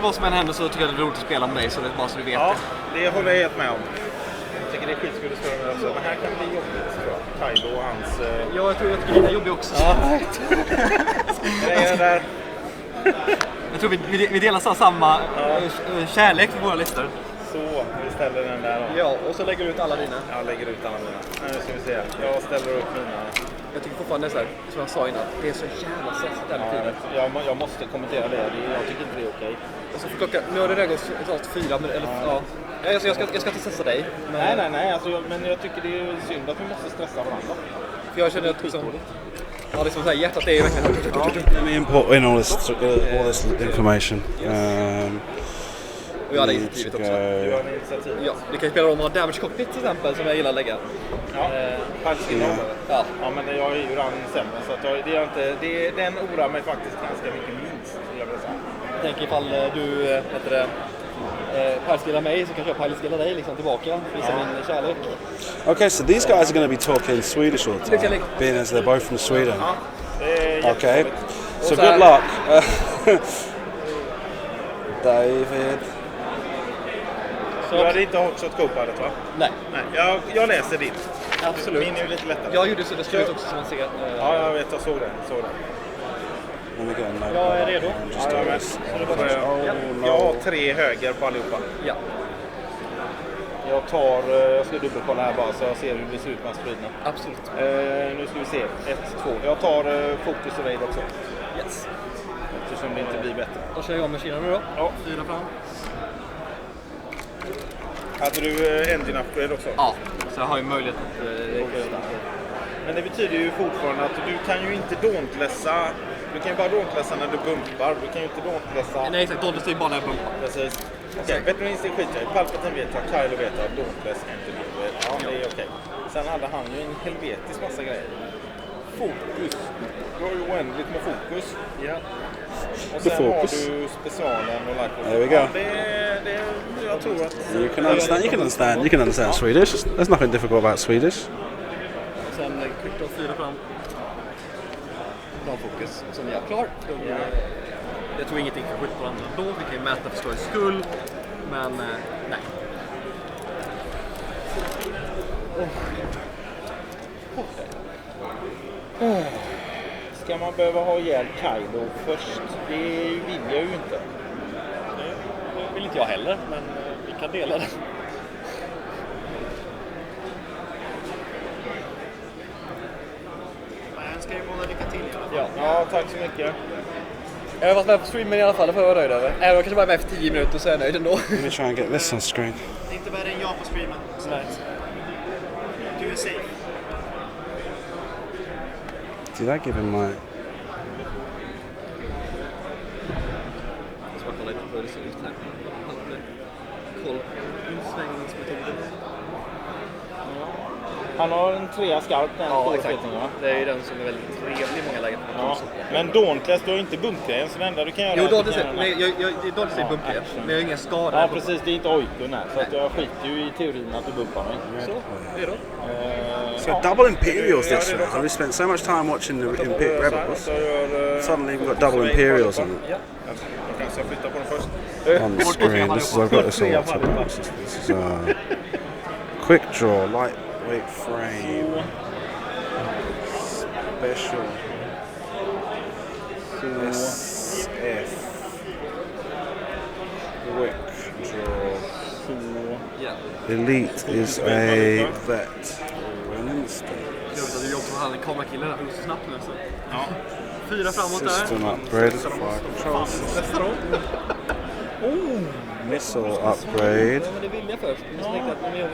vad som än händer så tycker jag det är roligt att spela med dig, så det är bara så du vet Ja, det. det håller jag helt med om. Jag tycker det är skitkul att spela med också. Men här kan det bli jobbigt, tror jag. Kylo och hans... Ja, jag tror att det är jobbigt också. Ja, grejen där. Jag tror vi delar samma kärlek för våra listor. Så, vi ställer den där. Ja, och så lägger du ut alla dina. Jag lägger ut alla mina. Nu ska vi se. Jag ställer upp mina. Jag tycker fortfarande så här, som jag sa innan, det är så jävla stressigt hela tiden. Jag måste kommentera det. Jag tycker inte det är okej. Och så för klockan, nu har det redan gått 4 minuter, eller ja. Jag ska inte stressa dig. Men... Nej. Alltså, men jag tycker det är synd att vi måste stressa varandra. För jag känner att liksom, ja, liksom så här, hjärtat är ju verkligen... Let me import in all this information. Och jag hade initiativet också. Du har initiativ. Ja, vi kan ju spela om Damage Cockpit till exempel, som jag gillar att lägga. Ja, ja. Ja, men jag är ju redan sämre, så att den oroar mig faktiskt ganska mycket minst, jag vill säga. Jag tänker ifall du pileskillar mig, så kanske jag pileskillar dig liksom tillbaka. Visa min kärlek. Okay, so these guys are going to be talking Swedish all the time, being as they're both from Sweden. Okay, so good luck. David. Du hade inte hotshot co-pilot, va? Nej. Jag läser ditt. Absolut. Min är ju lite lättare. Jag gjorde så det skulle också som man ser. Ja, jag vet. Jag såg den. Jag är redo. Jag har 3 höger på allihopa. Ja. Jag ska dubbelkolla här bara så jag ser hur det ser ut med spriderna. Absolut. Nu ska vi se. 1, 2. Jag tar fokus och raid också. Yes. Eftersom det inte blir bättre. Då kör jag om maskinen nu då. Ja. 4 fram. Hade du engine upgrade också? Ja, så jag har ju möjlighet att... Men det betyder ju fortfarande att du kan ju inte dauntlessa. Du kan ju bara dauntlessa när du bumpar. Du kan ju inte dauntlessa... Nej, exakt. Dauntless är ju bara när jag bumpar. Precis. Okej, Veterans är skit. Palpatine vet jag. Kylo vet jag. Dauntless engine upgrade. Ja, det är okej. Sen hade han ju en helvetisk massa grejer. Fokus. Du har ju oändligt med fokus. Ja. Och sen har du specialen och like. There we go. Jag tror att... You can understand Swedish. There's nothing difficult about Swedish. Sen quick draw 4 fram. Bra fokus. Sen är jag klar. Jag tror ingenting för skjuta på andra då. Vi kan ju mäta för skojs skull. Men nej. Ska man behöva ha ihjäl Kylo först? Det vill jag ju inte. Det vill inte jag heller, men vi kan dela det. Jag ska ju måla lycka till i alla fall. Ja, tack så mycket. Jag har varit med på streamen i alla fall, det får jag vara nöjd över. Även om jag kanske bara är med för 10 minuter så är jag nöjd ändå. Let me try and get this on screen. Det är inte värre än jag på streamen. Nej. Du är safe. Did I give him my... Jag ska kolla lite på hur det ser ut här. Koll på insvängningsmetoden. Han har en 3 skarp, den Ja, stora exakt. fetingen, va? Det är ju den som är väldigt trevlig i många lägen. Ja. Men Dauntless, du har inte bumpgrejen, så det enda du kan göra... Jo, Dauntless är bumpigare, men jag har ingen skada. Ja, precis, det är inte oikon här, så att jag skiter ju i teorin att du bumpar mig. Så, redo? So double Imperials this round. We spent so much time watching the Rebels. Suddenly we've got double Imperials on it. Jag kanske flyttar på den först. On the screen. I've got this all. This is quick draw, lightweight frame, special SF, quick draw. Elite is a vet. Du jobbar med han en kamerakille där, så snabbt nu så. Ja. 4 framåt där. System upgrade, fire control system. Missile upgrade. Ja, men det vill jag först. Jag tänkte att jag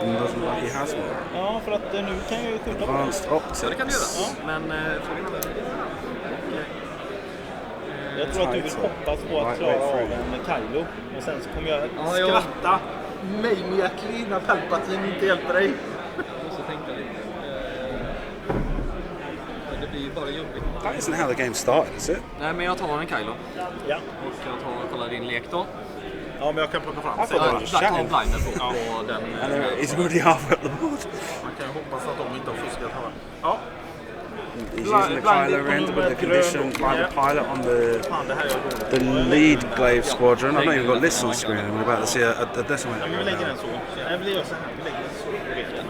Doesn't like he has one. Ja, för att nu kan jag ju skjuta på den. Advanced optics. Ja, det kan du göra. Men frågan är... Jag tror att du vill hoppas på att klara av en Kylo. Och sen så kommer jag skratta maniacally när Palpatine inte hjälper dig. Jag måste tänka lite. Det blir ju bara jobbigt. That isn't how the game started, is it? Nej, men jag tar en Kylo. Ja. Och jag kollar din lek då. Ja, men jag kan plocka fram. I thought that was Jag tar Shannon. blinder på den. And he's already halfway up the board. Man kan hoppas att de inte har fuskat här. Ja. He's using the Kylo Ren to put the condition Blind Pilot on the lead Glaive Squadron. I've not even got lists on screen, and we're about to see a decimator. Vi lägger den så. Nej, vi gör så här. Vi lägger den så på väggen.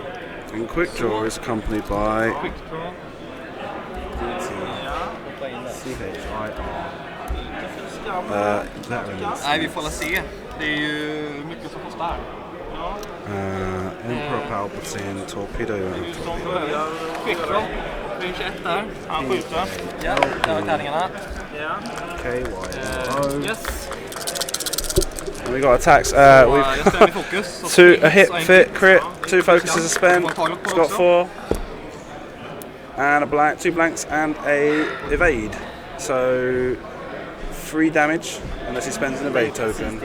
And Quick Draw is accompanied by that rings. Nej, vi får se. Det är ju mycket som kostar. Emperor Palpatine, Torpedo Unit. Quick Draw. Range 1 där. Han skjuter. Ja, där var tärningarna. Ja. KYO. Yes. And we got attacks. Jag We've ställer i fokus. got a hit, fit, crit, 2 focuses, a spend. It's got 4. And a blank, 2 blanks, and a evade. So 3 damage unless he spends an evade token.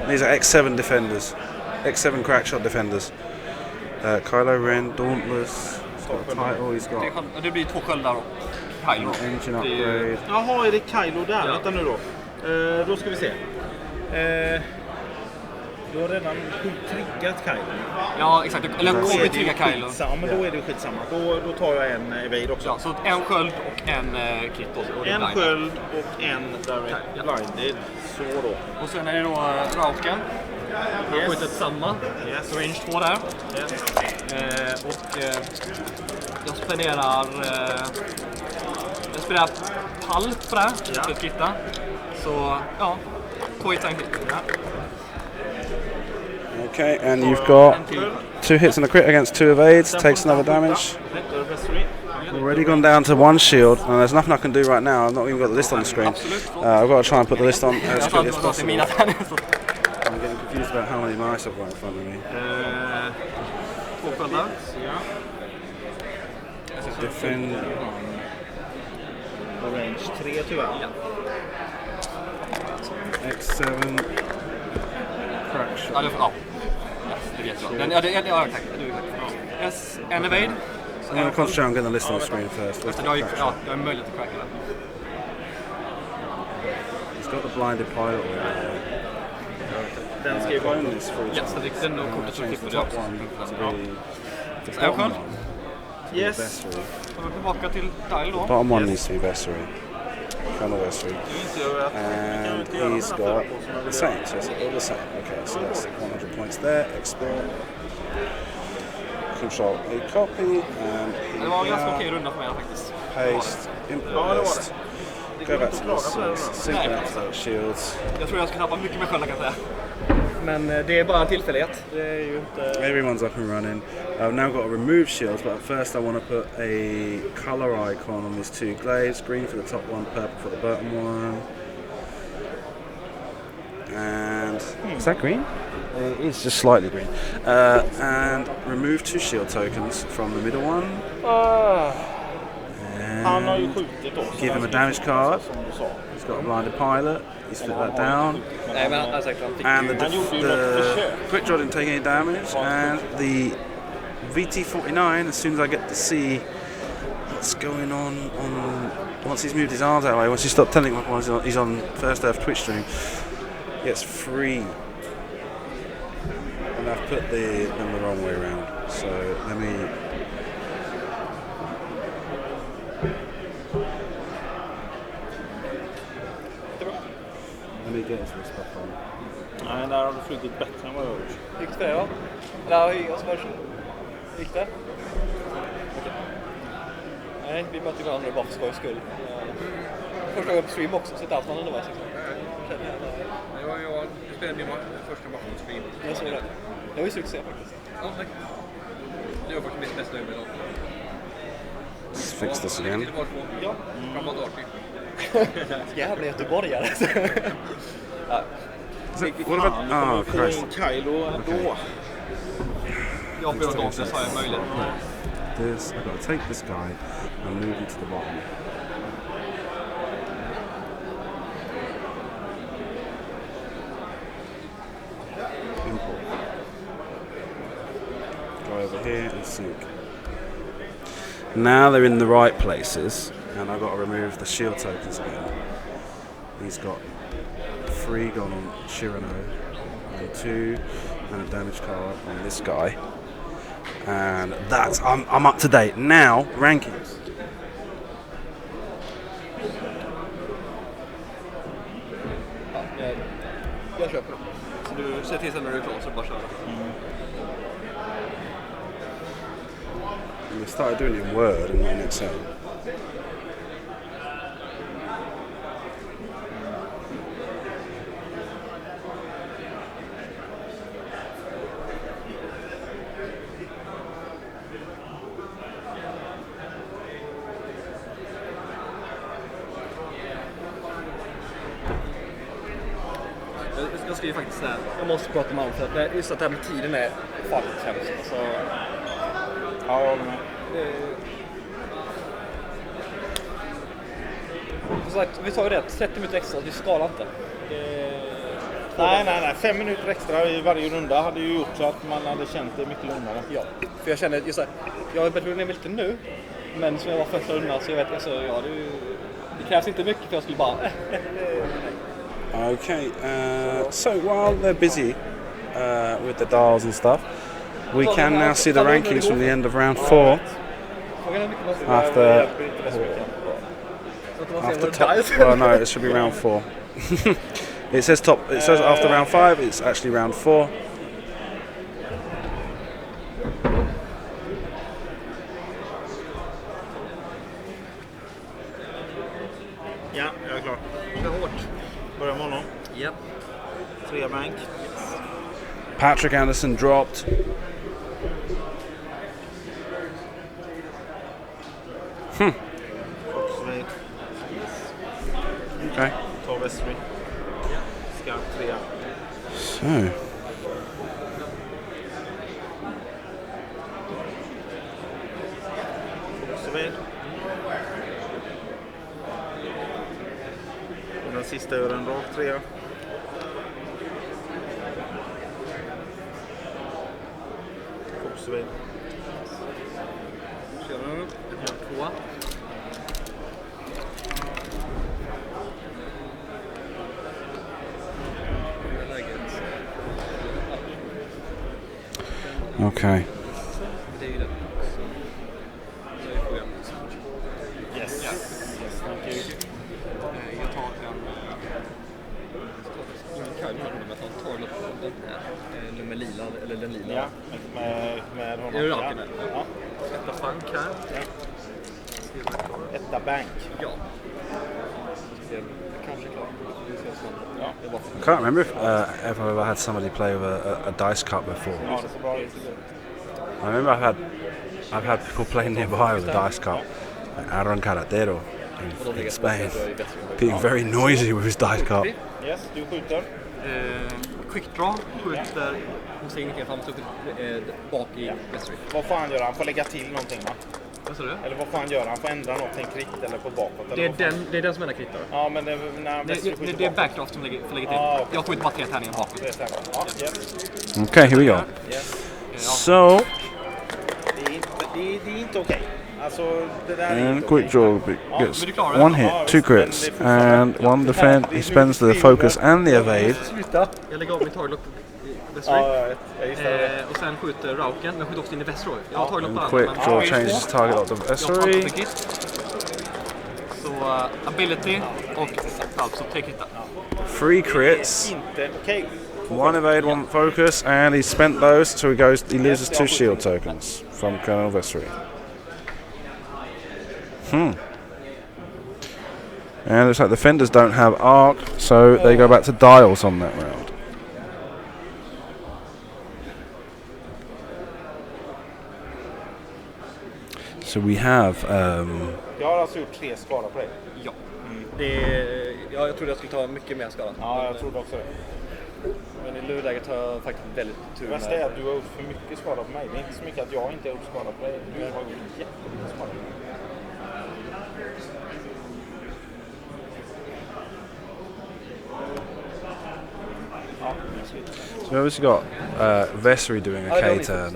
These are X7 defenders, X7 crackshot defenders. Kylo Ren, Dauntless. He's got a title. He's got Det blir 2 sköldar och Kylo. engine upgrade. Jaha, är det Kylo där? Ja. Vänta nu då. Då ska vi se. Du har redan triggat Kylo. Ja, exakt. Eller kommer trigga Kylo. Ja, men då är det skitsamma. Då tar jag en evade också. Ja, så en sköld och en krit. En sköld och en direct blinded. Så då. Och sen är det då Rauken. Han har skjutit samma. Yes. Så range 2 där. Yes. Och jag spenderar palp på det här. Ja. För att kitta. Så ja, 2 hits and hit. Ja. Okay, and you've got 2 hits and a crit against 2 evades. Takes another damage. Already gone down to 1 shield, and there's nothing I can do right now. I've not even got the list on the screen. I've got to try and put the list on as quickly as possible. I'm getting confused about how many mice I've got in front of me. 2 sköldar. Defend. Range 3 tyvärr. Ja. X7. Crackshot. Ja, det vet jag. Ja, tack. Yes, en evade. I'm going to concentrate on getting the list on the screen first. Jag har möjlighet att cracka den. He's got the blinded pilot. Den ska ju vara Bonus for Yes, det är nog kortet som change klipper the det top också. one to be Är jag sköld? Yes. Vessery. Så vi tillbaka till Dial då. Bottom one needs to be Vessery. Colonel Vessery. And he's got the same, so it's all the same. Okay, so that's 100 points there. Explore. Control a copy, and Det var en ganska okej runda för mig faktiskt. paste, import list. Go back to this. Synchronous shields. Jag tror jag ska tappa mycket mer sköldar kan jag säga. Men det är bara en tillfällighet. Det är ju inte... Everyone's up and running. I've now got to remove shields, but first I want to put a color icon on these 2 glaives. Green for the top one, purple for the bottom one. And is that green? It's just slightly green. And remove 2 shield tokens from the middle one. Han har ju skjutit också. Give him a damage card. He's got a blinded pilot. He's fit that down. Nej, men han sagt And the quick draw didn't take any damage. And the VT-49, as soon as I get to see what's going on once he's moved his arms out of the way, once you stop telling him he's on First Earth Twitch stream, gets free. And I've put them the wrong way around. So let me get his stuff on. Nej, där har du flugit bättre än vad jag har gjort. Gick det ja? Eller gick det? Okej. Nej, vi mötte varandra bara för skojs skull. Första gången på stream också, så inte alls man undrar Jag spelade min första match på stream. Jag såg det. Det var ju succé faktiskt. Ja, tack. Det var faktiskt mitt bästa över idag. Let's fix this again. Ja, framåt 80. Jävla göteborgare. What about... Oh, Christ. Kylo ändå. Jag blir åt så har jag möjlighet. This, I've got to take this guy and move him to the bottom. Import. Go over here and sync. Now they're in the right places, and I've got to remove the shield tokens again. He's got 3 gone on Shirano, and 2 and a damage card on this guy. And that's I'm up to date now. Rankings. Jag köper det. Så du ser till sen när du är klar så bara köra. We started doing it in Word and not in Excel. Jag ska ju faktiskt säga, jag måste prata med honom för att just att det här med tiden är fan hemskt. Alltså, Ja, som sagt, vi tar ju det, 30 minuter extra, vi skalar inte. nej. 5 minuter extra i varje runda hade ju gjort så att man hade känt det mycket lugnare. Ja, för jag känner just så här, jag har börjat ner lite nu, men som jag var första rundan så jag vet, alltså, ja, det krävs inte mycket för jag skulle bara... Okay, so while they're busy with the dials and stuff, we can now see the rankings from the end of round 4 after top. Well, no, it should be round 4. It says top. It says after round 5. It's actually round 4. Ja, jag är klar. Det är hårt. Börjar med honom. Japp. 3 bank. Patrick Anderson dropped. Foxway. Okay. Ta Westry. Skarp 3. So. Foxway. Och den sista gör en rak 3. Foxway. Kör vi upp. 2. Okay. Det är ju det. Så det får jag. Yes. Thank you. Jag tar ingen kall men jag tar den här nummer lila eller den lila. Ja, med honom. Är du raken? Ja. Etta bank här. Etta bank. Ja. Kanske klar. Ja. I can't remember if I've ever had somebody play with a dice cup before. Ja, det ser bra ut. I remember I've had people play nearby with a dice cup, like Aaron Carretero in Spain, being very noisy with his dice cup. Yes, du skjuter. Quick draw skjuter. Hon ser ingenting fram bak i Westry. Vad får han göra? Han får lägga till någonting, va? Vad sa du? Eller vad får han göra? Han får ändra någonting krit eller på bakåt. Eller Det är den som ändrar kritar. Ja, men när Westry skjuter Det är bakåt. backdraft som får lägga till. Ah, okay. Jag skjuter bara 3 tärningar bakåt. Det stämmer. Ja, yes. Okay, here we go. Yes. So, Det är inte okej. Alltså, det där är and inte quick okej. draw gets 1 hit, 2 crits, and 1 defend. He spends the focus and the evade. Sluta! Jag lägger av min target i Westry. Ja, jag gissar det. Och sen skjuter Rauken, men skjuter också in i Westry. Jag har target på And andra. quick draw changes target of the Jag har SRE. target kit. Så ability och alltså 3 kritar. 3 crits, Inte okej. 1 evade, 1 focus, and he spent those, so he loses 2 shield tokens from Colonel Vessery. And it looks like the Fenders don't have arc, so they go back to dials on that round. So we have Jag har alltså gjort 3 skador på dig. Ja. Jag trodde jag skulle ta mycket mer skada. Ja, jag trodde också det. Men i nuläget har jag faktiskt väldigt tur. Det värsta är att du har gjort för mycket skada på mig. Det är inte så mycket att jag inte har gjort skada på dig. Du har gjort jättemycket skada på mig. So we obviously got Vessery doing a K-turn,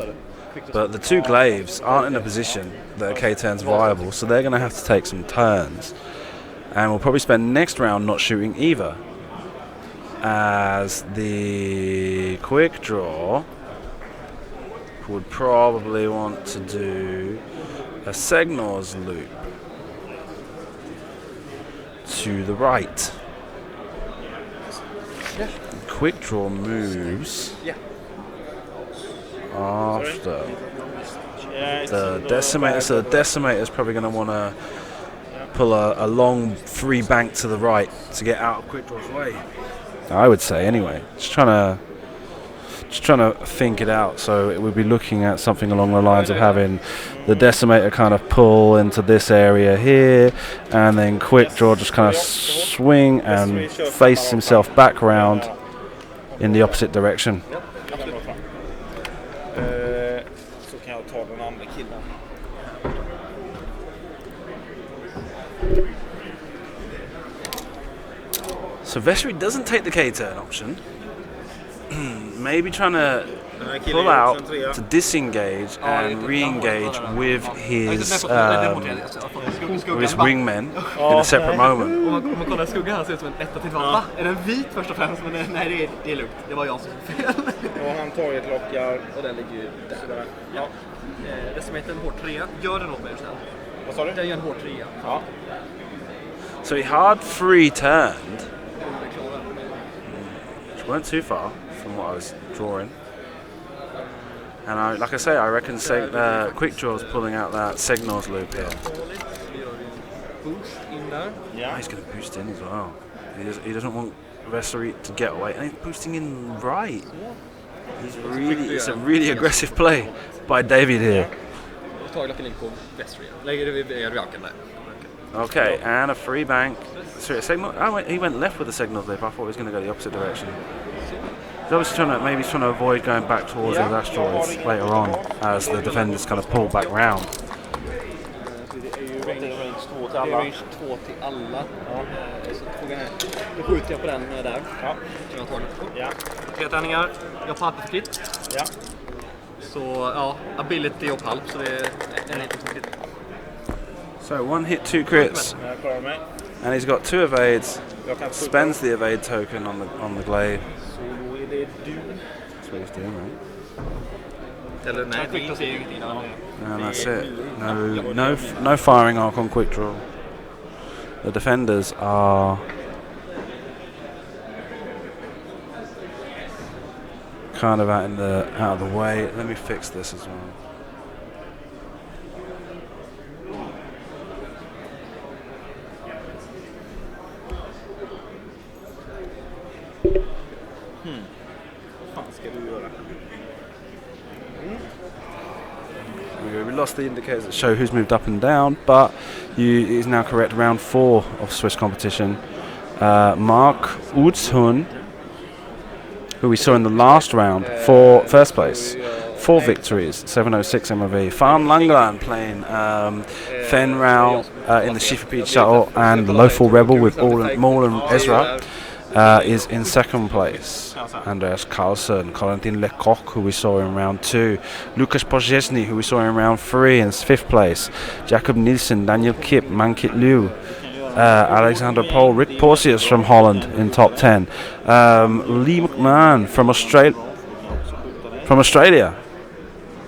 but the 2 glaives aren't in a position that a K-turn's viable, so they're going to have to take some turns. And we'll probably spend next round not shooting either, as the quick draw would probably want to do a Segnor's loop to the right. Yeah. Quick draw moves Yeah. after Yeah, the decimator. So the decimator is probably going to want to pull a long free bank to the right to get out of quick draw's way. I would say anyway. Just trying to think it out. So it would be looking at something along the lines of having the decimator kind of pull into this area here, and then quick draw just kind of swing and face himself back around in the opposite direction. Så kan jag ta den andra killen. So Vessery doesn't take the K-turn option. Maybe trying to pull out to disengage and re-engage with his wingmen in a separate moment. Om man kollar skuggan här ser ut som en etta till va? Är den vit först och främst? Men nej, det är lugnt. Det var jag som fel. Och han tar ett lockar. Och den ligger ju där. Ja. Det som heter en hård trea. Gör det något med det? Vad sa du? Den gör en hård trea. Ja. So he hard free turned. Which weren't too far from what I was drawing. And like I say, I reckon quick draw's pulling out that signals loop here. Boost in there. Yeah. He's going to boost in as well. He doesn't want Vessery to get away, and he's boosting in right. It's a really aggressive play by David here. Okay, and a free bank. Sorry, a signal. He went left with the signal loop. I thought he was going to go the opposite direction. He's obviously trying to avoid going back towards those asteroids later on as the defenders kind of pull back round. Det är range 2 till alla. Så frågan är, då skjuter jag på den där. Ja. Som jag har tagit på. Ja. 3 tärningar. Jag har palp för krit. Ja. Så ja, ability och palp. Så det är en hit och krit. So 1 hit, 2 crits. Jag klarar mig. And he's got 2 evades. Spends the evade token on the glaive. Så då är det du. That's what he's doing, right? Eller nej, det är ingenting. And that's it. No firing arc on quick draw. The defenders are kind of out of the way. Let me fix this as well. Vad fan ska du göra? We lost the indicators that show who's moved up and down, but is now correct. Round 4 of Swiss competition. Mark Udshun, who we saw in the last round, for first place. 4 victories, 706 MOV. Farn Langeland playing Fen Rao in the Shifapede Shuttle, and the Lowfall Rebel with Maul and Ezra is in second place. Andreas Carlsen, Corentin Lecoq, who we saw in round 2. Lukas Pojesny, who we saw in round 3, in 5th place. Jacob Nielsen, Daniel Kipp, Mankit Liu, Alexander Pohl, Rick Porcius from Holland in top 10. Lee McMahon from Australia.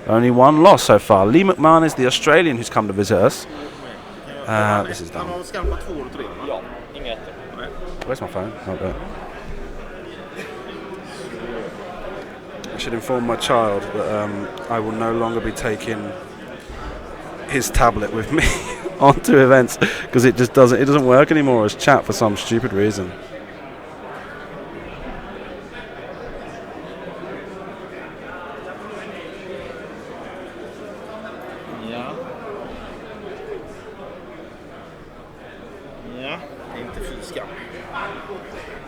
Only 1 loss so far. Lee McMahon is the Australian who's come to visit us. This is done. Where's my phone? Not there. I should inform my child that I will no longer be taking his tablet with me onto events because it doesn't work anymore as chat for some stupid reason. Ja, det är inte fy skam.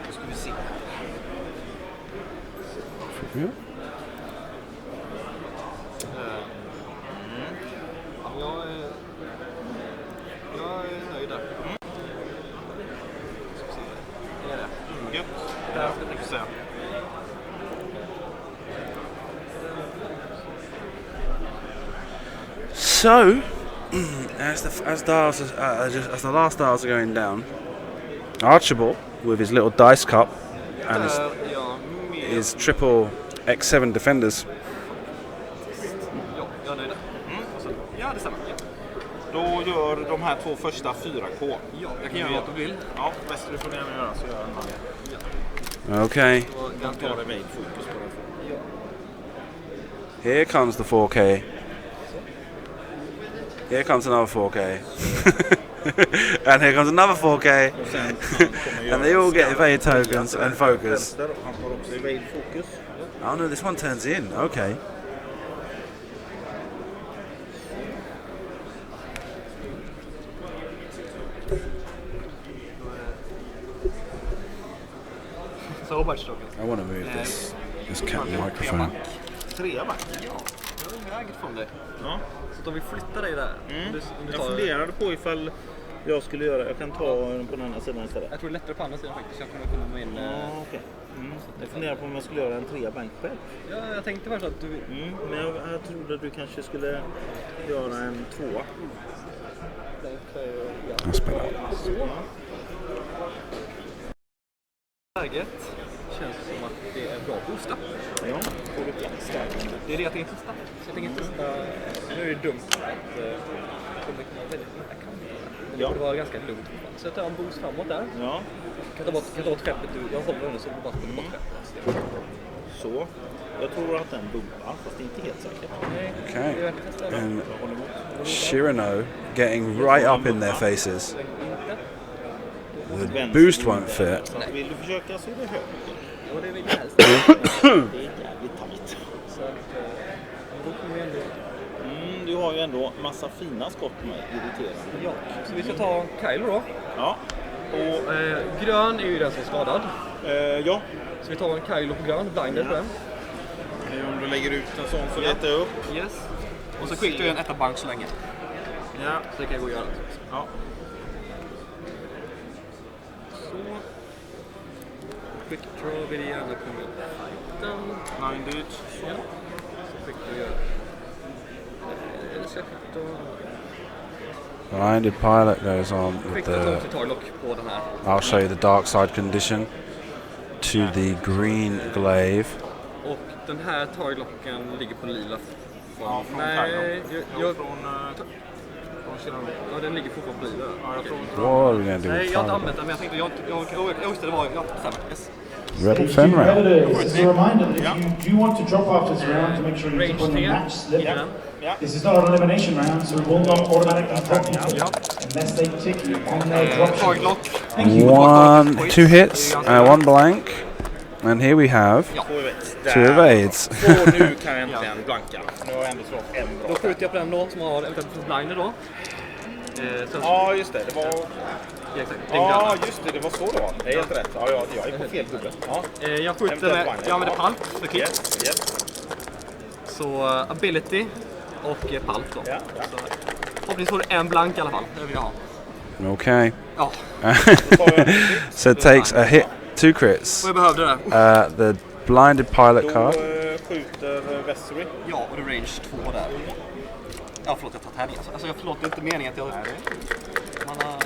Då ska vi se. Ja. Jag är nöjd där. Gött. Det här ska jag säga. So, as the last dials are going down, Archibald with his little dice cup and his triple X7 defenders. Jag är nöjd där. Ja, det stämmer. Då gör de här 2 första 4K. Ja, jag kan göra vad du vill. Ja, bäst du får gärna göra så gör jag en Okay. Och den tar Tar evade fokus på den. Ja. Here comes the 4K. Here comes another 4K. And here comes another 4K. Och sen han kommer And they all get göra evade tokens and focus. vänster, och han tar också evade fokus. Oh no, this one turns in. Okay. So much tokens. I want to move this microphone. Trea back. Ja, det var väget från dig. Ja. Så om vi flyttar dig där. Om du Jag tar, funderade på ifall jag skulle göra, jag kan ta den på den andra sidan istället. jag tror det är lättare på andra sidan faktiskt. Jag kommer komma in. Ja, okej. Jag funderade på om jag skulle göra en trea bank själv. Ja, jag tänkte faktiskt att du... Men jag trodde att du kanske skulle göra en tvåa. Jag spelar. Läget känns som att det är bra att boosta. Ja, får du plats där. Det är det jag tänkte testa. Så jag tänkte testa. Nu är det dumt att kommer komma väldigt nära kanten. Men det borde vara ganska lugnt. Så jag tar en boost framåt där. Ja, Kan ta bort skeppet. Jag håller den så bara kommer bort skeppet. så. Jag tror att den bumpar, fast det är inte helt säkert. Okay. And Shirano getting right up in their faces. The boost won't fit. Så vill du försöka så är det högt. Ja, det är lite helst. Det är jävligt tajt. Så att, då kommer jag ändå... Du har ju ändå massa fina skott med irriterande. Ja, så vi ska ta Kylo då. Ja. Och grön är ju den som är skadad. Ja. Så vi tar en Kylo på grön, blinded på den. Om du lägger ut en sån så letar jag upp. Yes. Och så skickar jag en etta bank så länge. Ja. Så det kan jag gå och göra. Ja. Så. Quick draw vill jag gärna komma in. Blinded. Ja. Så quick draw gör. Eller så jag quick draw. Blinded pilot goes on with Quick draw the. till tarlock på den här. I'll show you the dark side condition. To the green glaive. Och den här tarlocken ligger på lila. Ja, från Nej, från den ligger fortfarande på lila. Ja, jag tror inte. What are we gonna do Nej, with jag har inte Tyler? använt den, men jag tänkte, just det, det var, yes. Red Fen round. Just a reminder that if you do want to drop off this round to make sure you Range put on your 10. match slip. Ja. This is not an elimination round, so it will not automatically drop people unless they tick on their drop sheet. Tarlock. Two hits, one blank, and here we have two evades. Och nu kan jag äntligen blanka. Nu har jag ändå slått en bra. Då skjuter jag på den då som har eventuellt blinder då. Ja, just det. Det var... Ja, exakt. Ja, just det. Det var så det var. Det är helt rätt. Ja, jag är på fel gubbe. Ja. Jag skjuter med... Jag använder palp för kick. Yes. Så ability och palp då. Ja. Så, förhoppningsvis får du en blank i alla fall. Det vill jag ha. Okay. Ja, So it takes a hit, two crits. och jag behövde det. The blinded pilot Då card. skjuter Vessery. Ja, och det är range 2 där. Ja, förlåt, jag tar tärning. Alltså, förlåt, det är inte meningen att jag... Man har...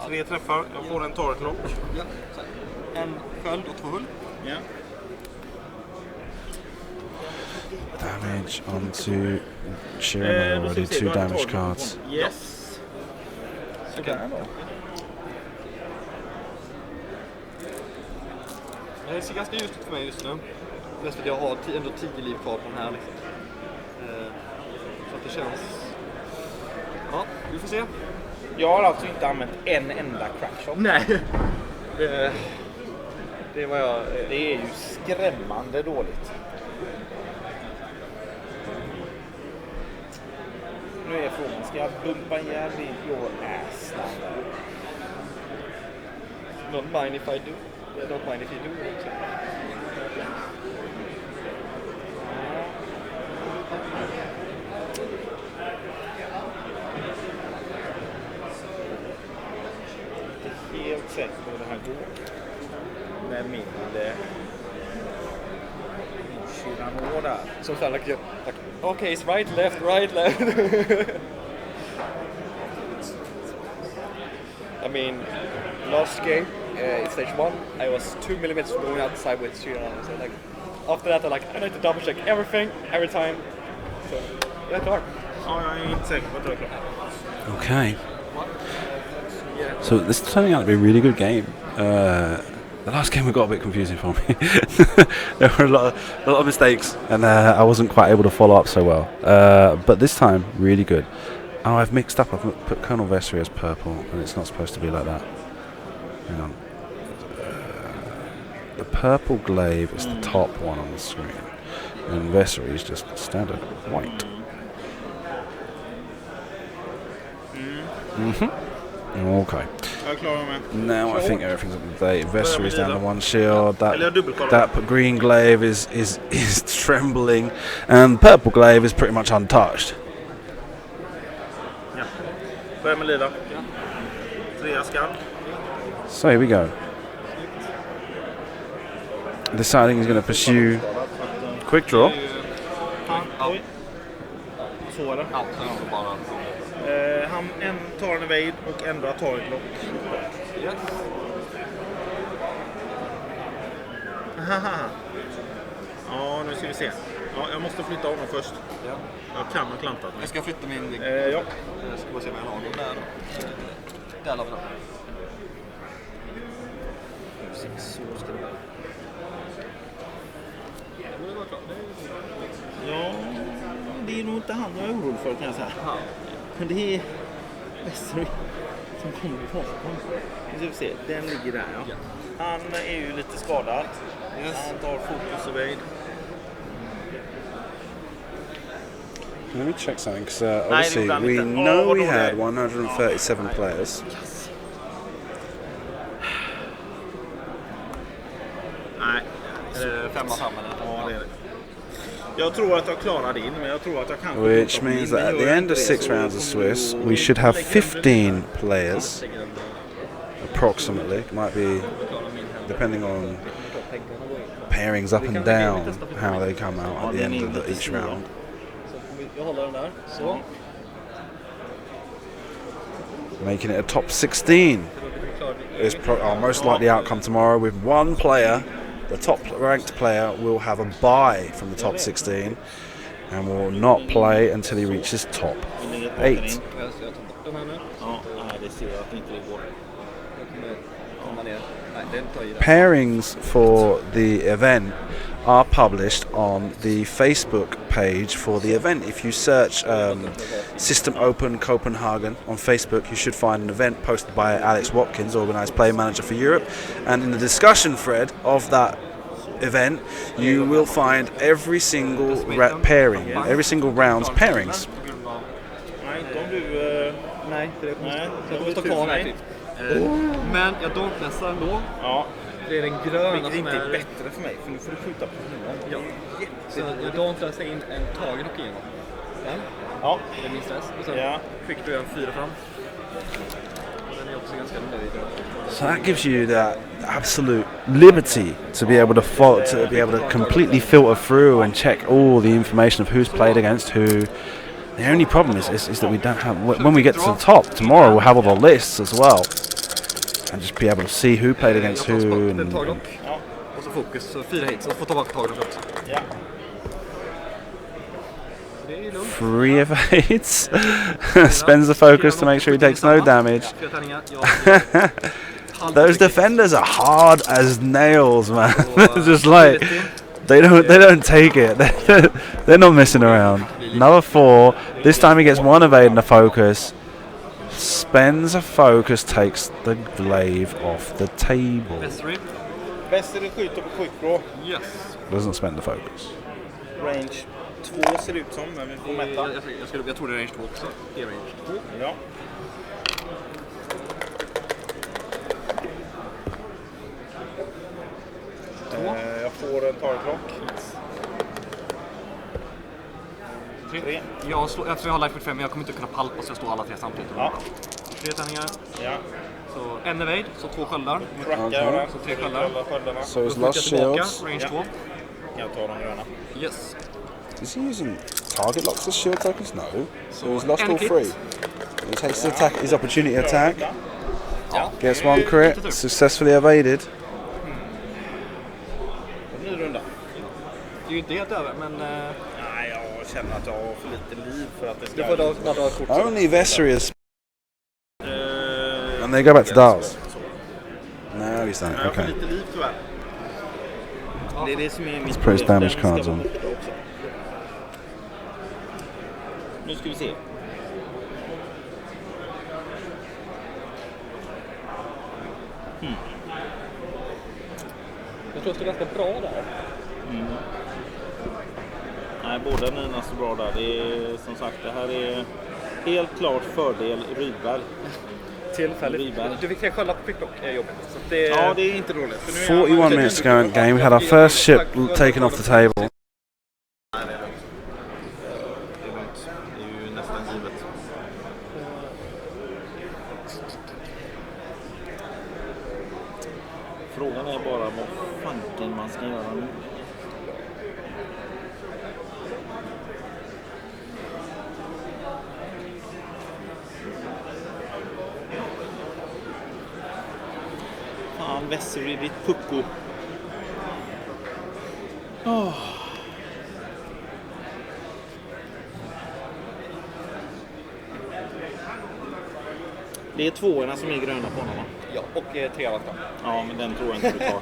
3 träffar. Jag får en target lock. Ja, så här. En sköld och 2 hull. Ja. Damage onto Shirano already, two damage cards. Yes. Så kan jag då. Det ser ganska ljust ut för mig just nu. Mest för att jag har ändå 10 liv kvar på den här. Liksom. Så att det känns... Ja, vi får se. Jag har alltså inte använt en enda crackshot. Nej. Det var jag... Det är ju skrämmande dåligt. Nu är frågan, ska jag bumpa ihjäl your ass? Don't mind if I do. Don't mind if you do. Inte helt säker på hur det här går. Med min Shirano där. Som fan, like, okay, it's right, left. I mean, last game, in stage 1, I was 2 millimeters from going outside with Shirano. So like, after that, I need to double check everything, every time. So, jag är klar. Ja, jag är inte säker på att jag är klar. Okay. So this is turning out to be a really good game. The last game got a bit confusing for me. There were a lot of mistakes, and I wasn't quite able to follow up so well. But this time, really good. Oh, I've mixed up. I've put Colonel Vessery as purple, and it's not supposed to be like that. Hang on. The purple glaive is the top one on the screen, and Vessery is just standard white. Okay. Now I think everything's up to date. Vessery's down to 1 shield. That green glaive is trembling, and purple glaive is pretty much untouched. Ja. Börja med lila. 3 skall. So here we go. Deciding he's going to pursue quick draw. Så är det. Han tar en evade och ändrar tar ett lock. Ja, nu ska vi se. Ja, jag måste flytta honom först. Ja. Jag kan ha klantat. Jag ska flytta min... Ja. Jag ska bara se vad jag har honom där. Där la vi den. Så ska det vara. Ja, det är nog inte han jag är orolig för, kan jag säga. Men det är Vessery som kommer bakom. Nu ska vi se, den ligger där, ja. Han är ju lite skadad. Han tar fokus och väg. Let me check something, because obviously we know we had 137 players. Nej. 5 av 5 eller? Ja, det är det. Jag tror att jag klarar det in, men jag tror att jag kan. Which means that at the end of 6 rounds of Swiss, we should have 15 players, approximately. It might be, depending on pairings up and down, how they come out at the end of each round. Jag håller den där. Så. Making it a top 16 is our most likely outcome tomorrow, with one player. The top ranked player will have a bye from the top 16 and will not play until he reaches top 8. Pairings for the event are published on the Facebook page for the event. If you search System Open Copenhagen on Facebook, you should find an event posted by Alex Watkins, Organised Play Manager for Europe, and in the discussion thread of that event you will find every single pairing, every single round's pairings. Nej, jag kommer stå kvar här typ. Men jag donknässar ändå. Ja. Det är den gröna vilket som inte är... är bättre för mig, för nu får du skjuta på honom. Ja. Så jag donknässar in en tagen och igenom. Den. Ja. Det är min stress. Och sen quick då gör en 4 fram. Den är också ganska nöjd. So that gives you that absolute liberty to be able to follow, to be able to completely filter through and check all the information of who's played against who. The only problem is that we don't have, when we get to the top tomorrow, we'll have all the lists as well, and just be able to see who played against who. And och så fokus, så 4 hits, och få tillbaka taget också. Ja. 3 evades. Spends the focus to make sure he takes no damage. Those defenders are hard as nails, man. Just like they don't take it. They're not messing around. Another 4. This time he gets 1 evade and a focus. Spends a focus, takes the glaive off the table. Vessery skjuter på quick draw. Yes. Doesn't spend the focus. Range 2 ser ut som, men vi får mäta. Jag tror det är range 2 också. Det är range 2. Ja. Jag får en targetlock. 3. Eftersom jag har life 5, jag kommer inte kunna palpa så jag står alla 3 samtidigt. Ja. 3 tärningar. Ja. Så en evade, så 2 sköldar. Crackar, så 3 sköldar. So he's lost shields. Range 2. Jag tar de gröna. Yes. Is he using target locks as shield tokens? No. So he's lost all 3. He takes the attack, his opportunity attack. Gets 1 crit, successfully evaded. Ny runda. Det är ju inte helt över, men... Nej, jag känner att jag har för lite liv för att det ska... Only Vessery is... And they go back to dials. No, he's done it. Jag har för Okay. lite liv tyvärr. Det är det som är mitt put his damage Den ska cards vara on. borta också. Nu ska vi se. Jag tror att det är ganska bra där. Nej, båda nina så bra där. Det är som sagt, det här är helt klart fördel Ryberg. Tillfälligt. Ryberg. Du fick kolla på quicklock är jobbigt. Så det, Ja, det är inte roligt. För nu är 41 minutes to go in the game. We had our first ship taken off the table. Nej, det är lugnt. Det är lugnt. Det är ju nästan givet. Frågan är bara vad fanken man ska göra nu. Fan, Vessery, ditt pucko. Det är tvåorna som är gröna på honom, va? ja, och trean då. Ja, men den tror jag inte du tar.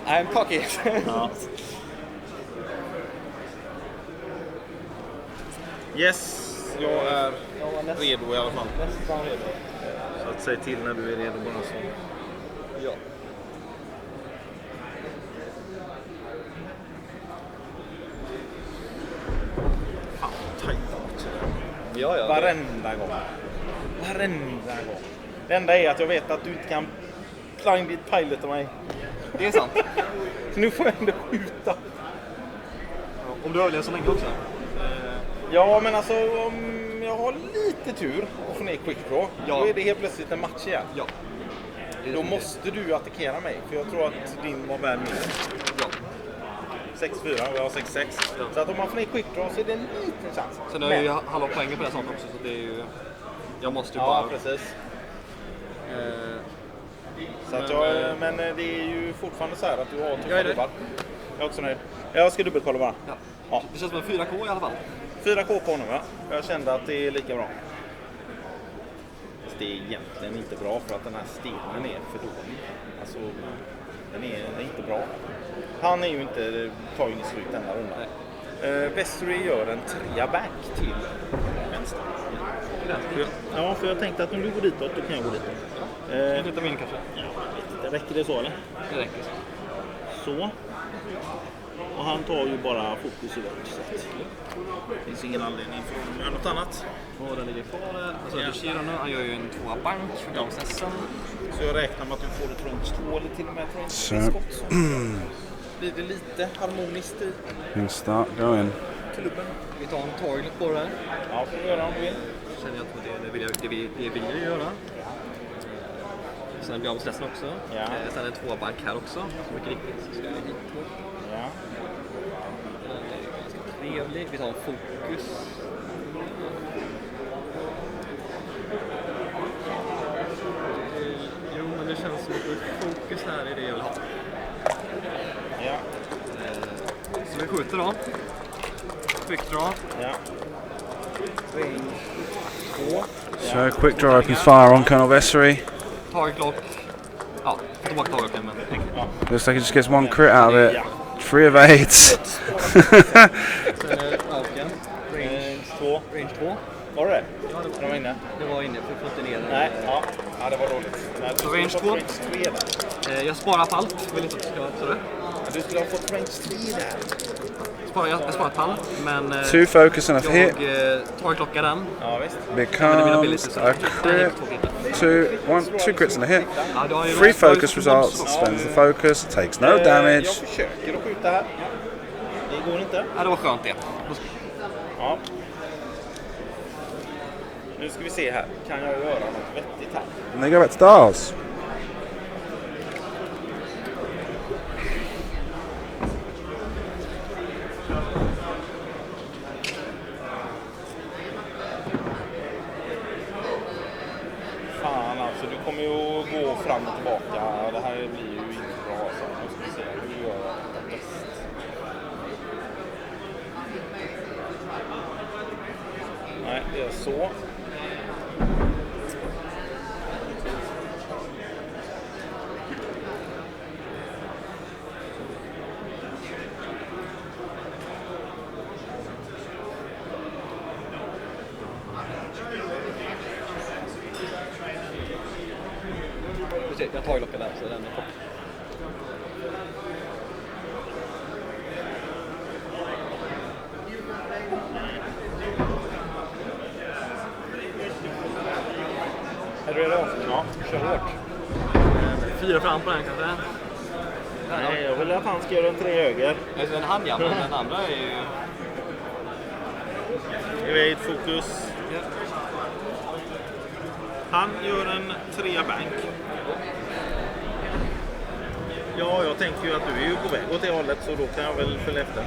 I'm cocky. Ja. Yes, jag är redo i alla fall. Nästan redo. Så att säg till när du är redo bara så. Ja. Fan, tajta också. Ja. Varenda gång. Det enda är att jag vet att du inte kan blinded pilota mig. Det är sant. Så nu får jag ändå skjuta. Om du överlever så länge också. Ja, men alltså om jag har lite tur och får ner quick draw, Ja. då är det helt plötsligt en match igen. Ja. Då måste du attackera mig, för jag tror att din var värd mer. Ja. 6-4 och jag har 6-6. Ja. Så att om man får ner quick draw så är det en liten chans. Sen har jag ju halva poängen på det sånt också, så det är ju... Jag måste ju Ja, bara... precis. Så men, att jag, men det är ju fortfarande så här att du har Jag är tuffa nöjd. gubbar. Jag är också nöjd. Jag ska dubbelkolla bara. Ja. Ja. Det känns som en 4K i alla fall. 4K på honom, ja. Jag kände att det är lika bra. Fast det är egentligen inte bra för att den här stenen är för dålig. Alltså, den är inte bra. Han är ju inte tagen i slut denna runda. Vessery gör en 3 back till vänster. Ja, för jag tänkte att om du går ditåt, då kan jag gå ditåt. Jag flyttar min kanske. Ja, jag vet inte. Räcker det så eller? Det räcker så. Så. Och han tar ju bara fokus i vårt sätt. Det finns ingen anledning för att göra något annat. Och den ligger kvar där. Alltså Archibald nu, han gör ju en 2 bank för processen. Så jag räknar med att du får ett range 2 eller till och med ett range 3 Så. skott. Så blir det lite harmoniskt i You can start going. klubben. Vi tar en toilet på det där. Ja, får vi göra om du vill. Känner jag att det vill jag göra. Sen blir jag av stressen också. Ja. Sen en 2 bank här också. Mycket riktigt så ska jag hit. Ja. Den är ju ganska trevlig. Vi tar en fokus. Jo, men det känns som att fokus här är det jag vill ha. Ja. Så vi skjuter då. Quick draw. Ja. Range 2. So quick draw opens fire on Colonel Vessery. Target lock. Ja, ta tillbaka targeten men enkelt. Looks like he just gets one crit out of it. 3 evades. Sen är Alken. Range 2. Range 2. Var det? Ja, Den var inne. det var inne. För att få inte ner den. Nej, ja. Ja, det var dåligt. Nej, du range skulle ha 2. fått range 3 där. Jag sparar på allt. Vill inte att du ska så det. Du skulle ha fått range 3 där. Jag sparar på allt. Men 2 focus and a hit jag targetlockar den. Ja, visst. becomes a crit. 2 crits and a hit. Ja, du har ju 3 focus results. Spends the focus. Takes no Jag damage. försöker att skjuta här. Det går inte. Ja, det var skönt det. Ja. Nu ska vi se här. Kan jag göra något vettigt här? And they go back to dials. Fan alltså, du kommer ju att gå fram och tillbaka. Det här blir ju inte bra. Så nu ska vi se hur gör jag detta bäst. Nej, det är så. en taglocka där så den är kort. Är du redo? Ja, kör hårt. 4 fram på den kanske. Nej, jag vill att han ska göra en 3 höger. Alltså en hand, ja, men den andra är ju... Evade, fokus. Ja. Han gör en 3 bank. Ja, jag tänker ju att du är ju på väg åt det hållet, så då kan jag väl följa efter.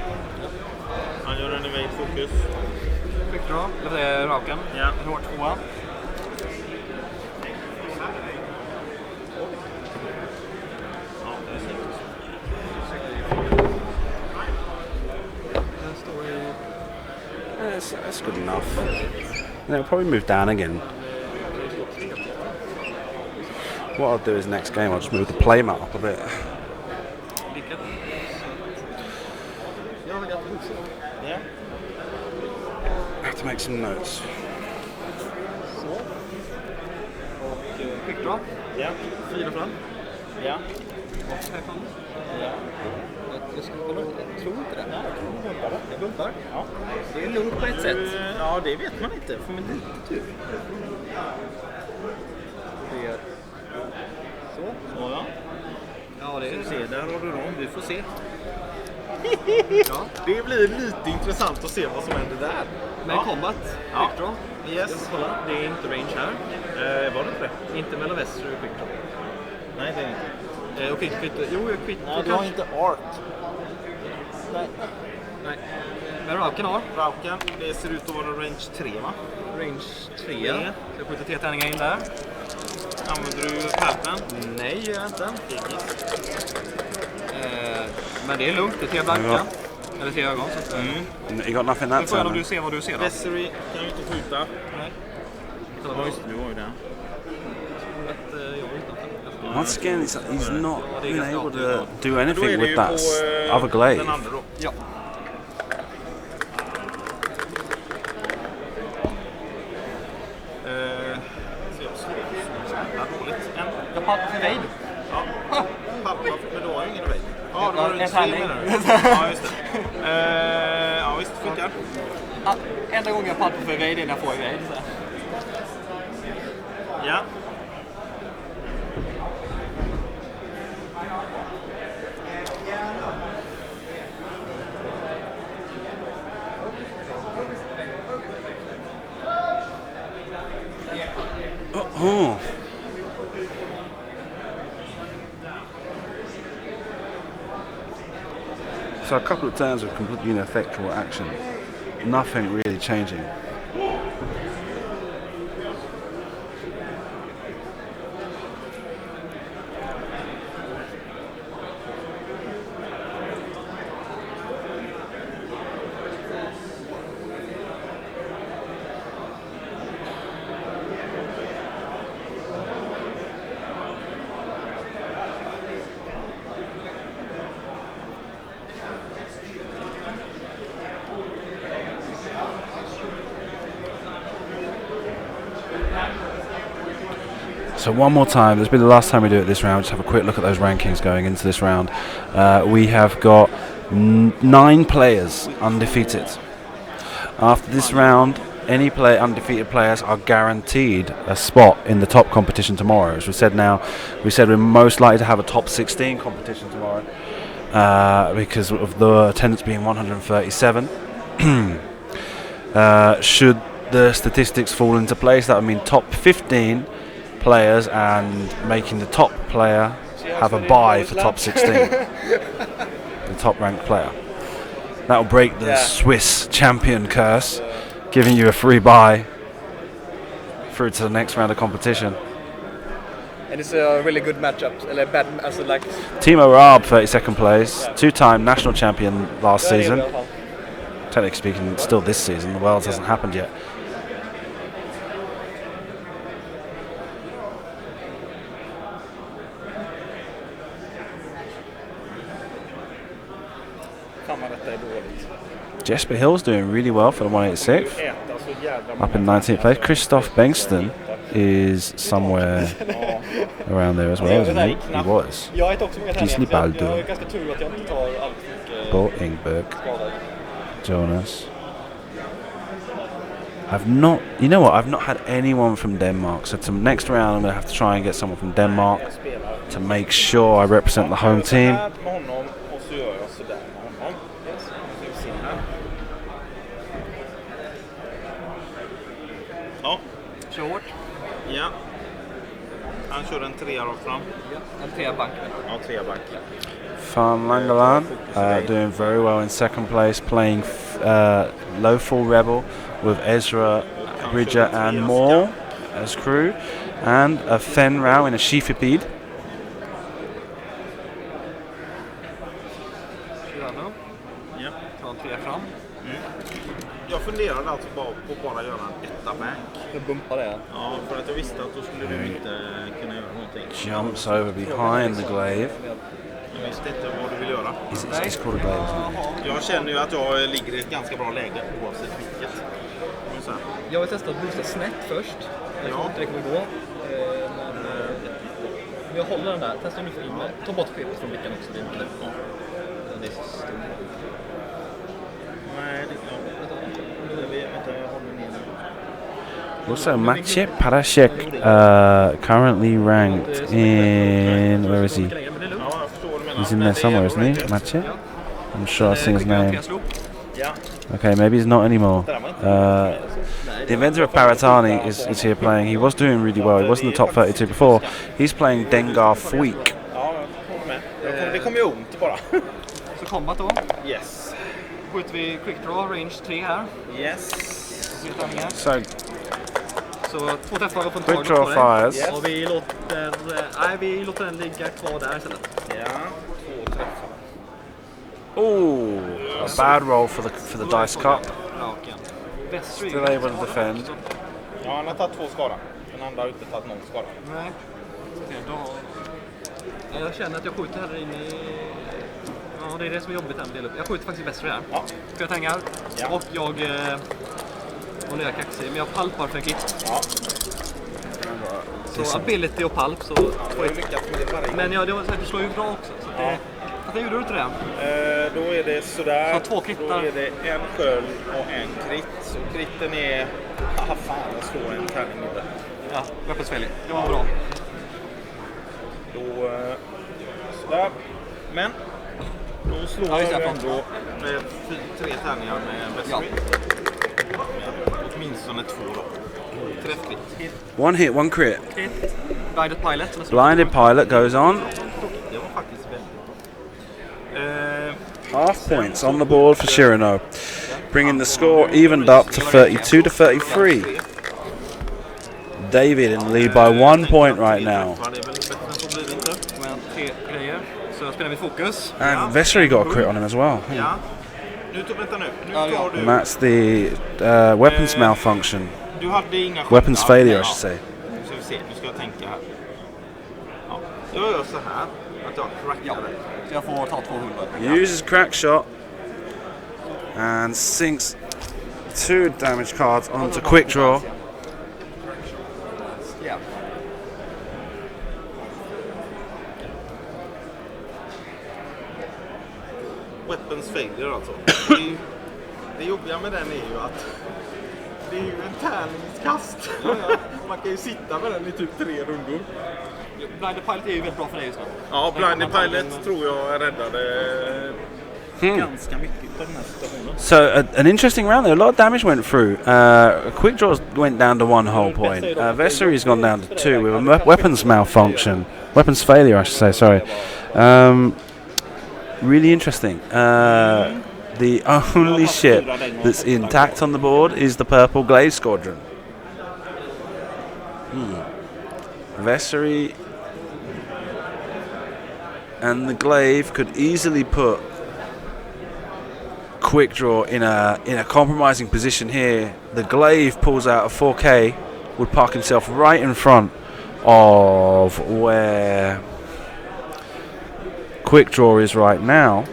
Han gör en evade, fokus. Quick draw, det är raken. Ja. En hård 2. That's good enough. And it'll probably move down again. What I'll do is next game I'll just move the play mat up a bit. Ja. I have to make some notes. Och quick draw. Ja. 4 fram. Ja. Och här fram. Ja. Jag tror inte det. Ja, Jag bumpar. Ja. Det är lugnt på ett sätt. Ja, det vet man inte. Får man lite tur. Det är... Så. Så ja. Ja, det är... Se, där har du dem. Vi får se. Ja. Det blir lite intressant att se vad som händer där. Men combat. Ja. Quick draw. Yes. Kolla. Det är inte range här. Var det inte det? Inte mellan väster och quick draw. Nej, det är inte. Och quick. Jo, quick. Nej, du har inte art. Nej. Nej. Men raken har. Rauken, det ser ut att vara range 3, va? Range 3. Så jag skjuter 3 tärningar in där. Använder du pappen? Nej, gör jag inte. Men det är lugnt. Det är 3 blanka. Ja. Eller 3 ögon. Så att, You got nothing that nu får jag om turn. du ser vad du ser då. Vessery kan ju inte skjuta. Nej. Ja, just det, du har ju den. Once again, he's not det är been ganska able to avgörande. do Då är anything det with ju that på other glaive. den andra då. Ja. Så jag slår så jävla dåligt. Jag pappar för Wade. Ja, pappa, men då har jag ingen evade. Ja, då Ja, har du en 3 tärning. menar du? Ja, just det. Ja, visst, funkar. Enda gången jag pappar för Wade är när jag får Wade. Ja. Oh. So a couple of turns of completely ineffectual action. Nothing really changing. So one more time, this will be the last time we do it this round. Just have a quick look at those rankings going into this round. We have got 9 players undefeated. After this round, any undefeated players are guaranteed a spot in the top competition tomorrow. As we said we're most likely to have a top 16 competition tomorrow because of the attendance being 137. Should the statistics fall into place, that would mean top 15 players and making the top player have a bye for top 16. The top ranked player. That will break the Swiss champion curse, giving you a free bye through to the next round of competition. And it's a really good matchup. Eller bad, alltså like... Timo Raab, 32nd place, 2-time national champion last season. Technically speaking, still this season. The Worlds hasn't happened yet. Jesper Hill's doing really well for the 186th. Up in 19th place. Christoph Bengston is somewhere around there as well, isn't he? He was. Jag har inte också många Gisli tärningar. Baldur. Jag är ganska tur att jag inte tar allt för mycket Bo Ingberg, skador. Jonas. You know what? I've not had anyone from Denmark. So to next round, I'm gonna have to try and get someone from Denmark to make sure I represent the home team. Med honom och så gör jag sådär med honom. Yes. Nu ska vi se här. Ja. Kör hårt. Ja. Han kör en 3 rakt fram. Ja, en 3 bank. Ja, 3 back. Fan Langeland doing very well in second place, playing low full rebel with Ezra, Bridger and Moore as crew, and a Fen Rao in a Shifipede. Ja. Ta en 3 fram. Jag funderade alltså bara på att bara göra en etta bank. Jag bumpar det. Ja, för att jag visste att då skulle du inte kunna göra någonting. Jumps over behind the glaive. Jag visste inte vad du vill göra. It's called a glaive, isn't it? Jag känner ju att jag ligger i ett ganska bra läge oavsett vilket. Så här. Jag vill testa att boosta snett först. Jag tror inte det kommer gå. Men jag håller den där. Testa nu för inne. Ta bort skeppet från blicken också. Det är inte det. Det är så stort. Nej, det är klart. Vänta, jag håller ner den. Also, Maciej Parashek, currently ranked in, where is he? Ja, jag förstår vad du menar. He's in there somewhere, isn't he? Maciej? I'm sure I've seen his name. Ja. Okay, maybe he's not anymore. The inventor of Paratani is here playing. He was doing really well. He was in the top 32 before. He's playing Dengar Fuik. Ja, jag håller med. Det kommer ju ont bara. Så combat då. Yes. Skjuter vi quick draw, range 3 här. Yes. So, Så 2 träffar på en quick target draw på fires. det. Och vi låter den ligga kvar där istället. Ja, 2 träffar. Oh, a bad roll for the dice cup. Raken. Still able to defend. Ja, han har tagit 2 skada. Den andra har inte tagit någon skada. Nej. Jag känner att jag skjuter här inne i... Ja, det är det som är jobbigt här med del upp. Jag skjuter faktiskt bättre här. Ja. För jag tängar. Ja. Och jag... Och nu är jag kaxig, men jag palpar för en kit. Ja. Så ability och palp, så... Du har ju lyckats med det varje. Men ja, det var så att du slår ju bra också. Så Ja. det gjorde du inte det? Då är det sådär. Så 2 krittar. Då är det en sköld och en krit. Så kritten är... Ah, fan, jag slår en tärning nu. Ja, weaponsfailure. Det var bra. Då... Sådär. Men... Då slår Ja, just det, jag ändå med 3 tärningar med Westry. Ja, åtminstone 2 då. Träffkrit. One hit, one crit. Krit. Blinded pilot. Blinded pilot goes on. Det var faktiskt väldigt bra. Half points on the board for Shirano, bringing the score evened up to 32 to 33. David in the lead by 1 point right now. Det är väl bättre än så blir det inte. Men 3 grejer. Så jag spelar mitt fokus. And Vessery got a crit on him as well. Ja. Vänta nu. Nu tar du... And that's the weapons malfunction. Du hade inga Weapons sköldar. failure, I Ja. should say. Nu ska vi se. Nu ska jag tänka här. Ja. Jag gör så här. Att jag crackar det. Så jag får ta 200. Uses crack shot and sinks 2 damage cards onto quick draw. Ja. Weapons failure alltså. Det jobbiga med den är ju att det är ju en tärningskast. Man kan ju sitta med den i typ 3 rundor. Blinded pilot är ju väldigt bra för dig just nu. Ja, Blinded Pilot tror jag räddade ganska mycket av den här situationen. So an interesting round there. A lot of damage went through. Quick draws went down to 1 whole point. Vessery's gone down to 2 with a weapons malfunction. Weapons failure, I should say. Sorry. Really interesting. The only ship that's intact on the board is the Purple Glaive Squadron. Vessery and the Glaive could easily put Quick Draw in a compromising position here. The Glaive pulls out a 4K, would park himself right in front of where Quick Draw is right now.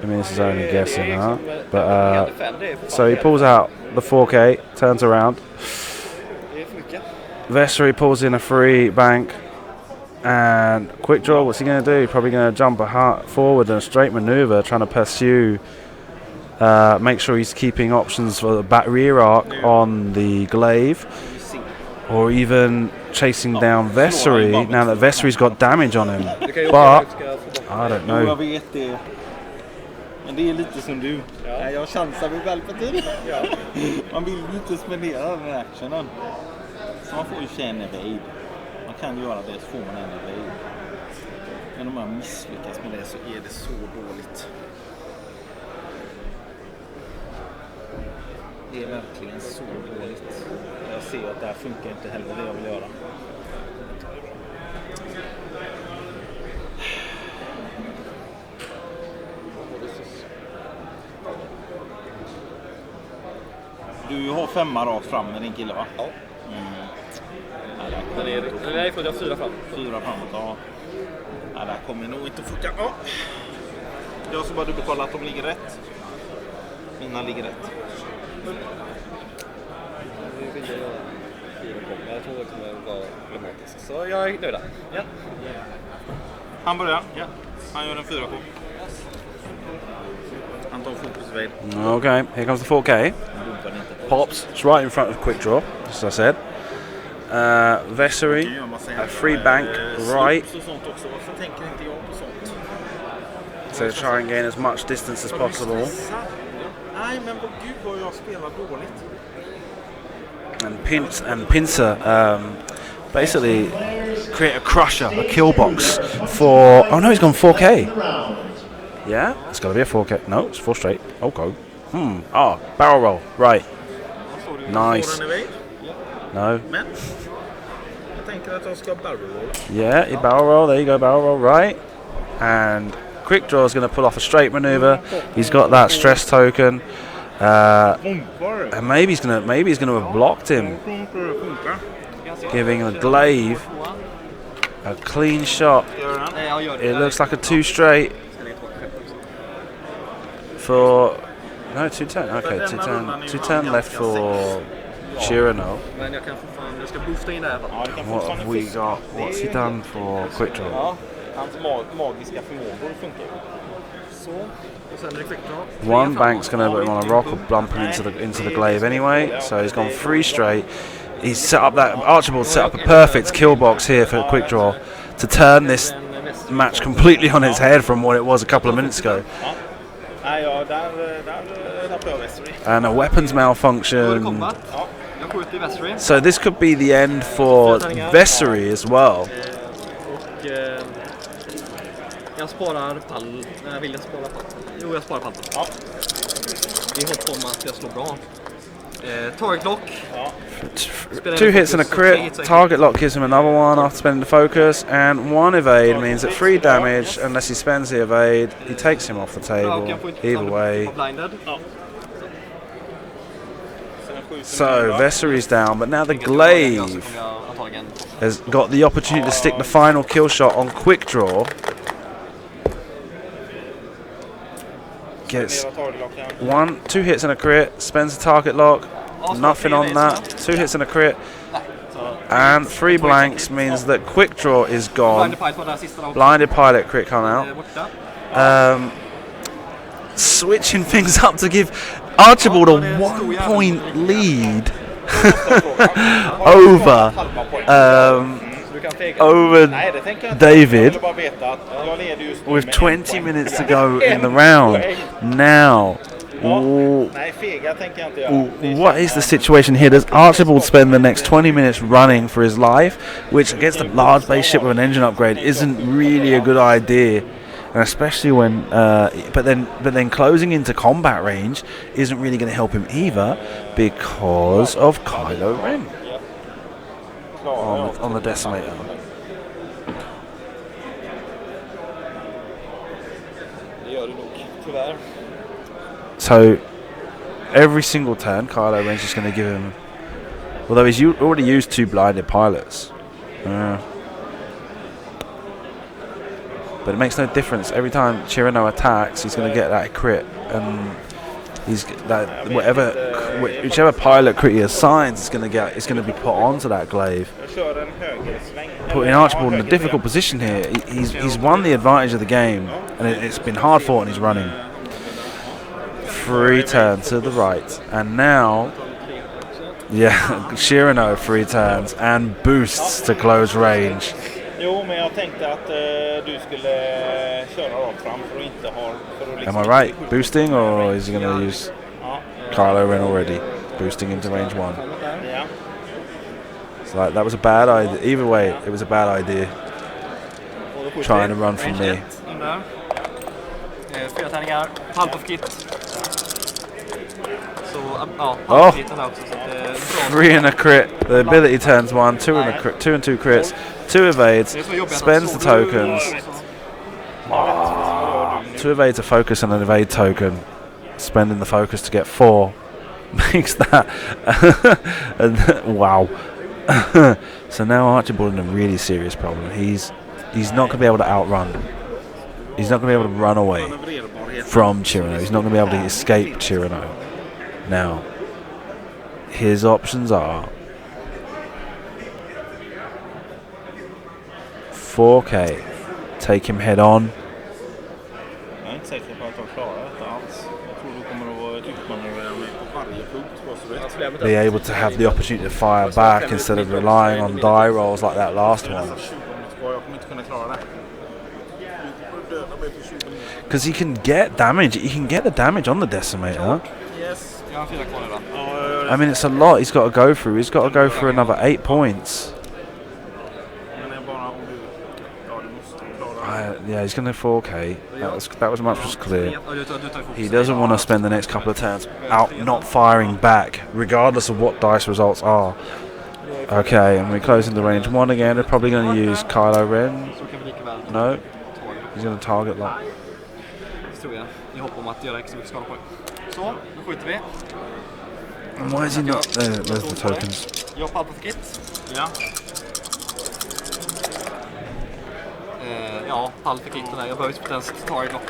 I mean, this is only guessing, huh? But so he pulls out the 4K, turns around. Vessery pulls in a free bank. And quick draw, what's he going to do? Probably going to jump forward in a straight maneuver, trying to pursue. Make sure he's keeping options for the back rear arc on the glaive. Or even chasing down Vessery, now that Vessery's got damage on him. But, I don't know. Jag vet det. Men det är lite som du. Ja. Jag chansar vid Palpatine. Ja. Man vill ju inte spendera den här actionen. Så man får ju känna evade. Man kan göra det så får man en evade. Men om man misslyckas med det så är det så dåligt. Det är verkligen så dåligt. Jag ser att det här funkar inte heller det jag vill göra. Du har 5 rakt fram med din kille, va? Ja. Nej, för jag har 4 fram. 4 framåt, ja. Nej, det här kommer nog inte funka. Ja. Jag ska bara dubbelkolla att de ligger rätt. Mina ligger rätt. Jag tror det kommer vara problematiskt. Så jag är nöjd där. Ja. Han börjar. Ja. Han gör en 4K. Han tar fokus. Okay, here comes the 4K. Pops, it's right in front of quick draw, as I said. Vessery, a free bank right. So try and gain as much distance as possible. And Pincer basically create a crusher, a kill box for. Oh no, he's gone 4K. Yeah, it's got to be a 4K. No, it's 4 straight. Oh, go. Oh, barrel roll. Right. Nice. No. Yeah, he barrel roll. There you go, barrel roll. Right. And quick draw is going to pull off a straight maneuver. He's got that stress token. And maybe he's going to have blocked him, giving the glaive a clean shot. It looks like a 2 straight for no 210. Okay, 210 left for Chirano. What have we got? What's he done for quick draw? One bank's going to put him on a rock or bump him into the glaive anyway. So he's gone 3 straight. He's set up that Archibald set up a perfect kill box here for quick draw to turn this match completely on its head from what it was a couple of minutes ago. And a weapons malfunction. So this could be the end for Vessery as well. Jag sparar pall. Jag vill spara pall. Jo, jag sparar pall. Ja. I hopp om att jag slår bra. Target lock. 2 hits and a crit. Target lock gives him another one after spending the focus, and 1 evade means that 3 damage unless he spends the evade. He takes him off the table. Either way. So Vessery's down, but now the glaive has got the opportunity to stick the final kill shot on quick draw. Gets 2 hits and a crit, spends the target lock, nothing on that, 2 hits and a crit, and 3 blanks means that quick draw is gone. Blinded pilot crit come out. Switching things up to give Archibald a 1-point lead over David with 20 minutes to go in the round. Now, what is the situation here? Does Archibald spend the next 20 minutes running for his life, which against a large base ship with an engine upgrade isn't really a good idea, and especially when but then closing into combat range isn't really going to help him either because of Kylo Ren on the decimator. So every single turn Kylo Ren's just going to give him, although he's already used 2 blinded pilots, but it makes no difference. Every time Chirano attacks, he's going to get that crit, and he's that whichever pilot crit he assigns is going to be put onto that glaive. Jag kör en högersväng. Putting Archibald in a difficult position here. He's won the advantage of the game, and it's been hard fought, and he's running. Free turn to the right, and now, Shirano free turns and boosts to close range. Jo, men jag tänkte att du skulle köra rakt fram för att inte ha... Am I right? Boosting, or is he going to use Kylo Ren already? Boosting into range 1. Yeah. So that was a bad idea. Either way, it was a bad idea. Trying to run from me. 4 tärningar, halv of kit. Så, ja, Oh, halv kitten också. Så att, 3 and a crit. The ability turns 1, 2 and a crit, 2 and 2 crits, 2 evades, spends the tokens. 2 evades a focus and an evade token. Spending the focus to get 4 makes that. And, wow. So now Archibald in a really serious problem. He's not going to be able to outrun. He's not going to be able to run away from Chirano. He's not going to be able to escape Chirano. Now, his options are 4K, take him head on. Jag är inte säker på att de klarar detta alls. Jag tror det kommer att vara ett utmanande på varje punkt. Be able to have the opportunity to fire back instead of relying on die rolls like that last one. Jag kommer inte kunna klara det. Because he can get damage. He can get the damage on the decimator. Yes. jag har 4 kvar nu då. I mean, it's a lot he's got to go through. He's got to go through another 8 points. Yeah, he's going to 4K. That was much was clear. He doesn't want to spend the next couple of turns out not firing back, regardless of what dice results are. Okay, and we're closing the range 1 again. They're probably going to use Kylo Ren. No, he's going to target lock. Tror jag. I hopp om att göra extra mycket skada på det. Så, då skjuter vi. And why is he not there? There's the tokens. Jag har på kit. Ja. Ja, halv för kitten där. Jag behöver inte ens ta ett lock.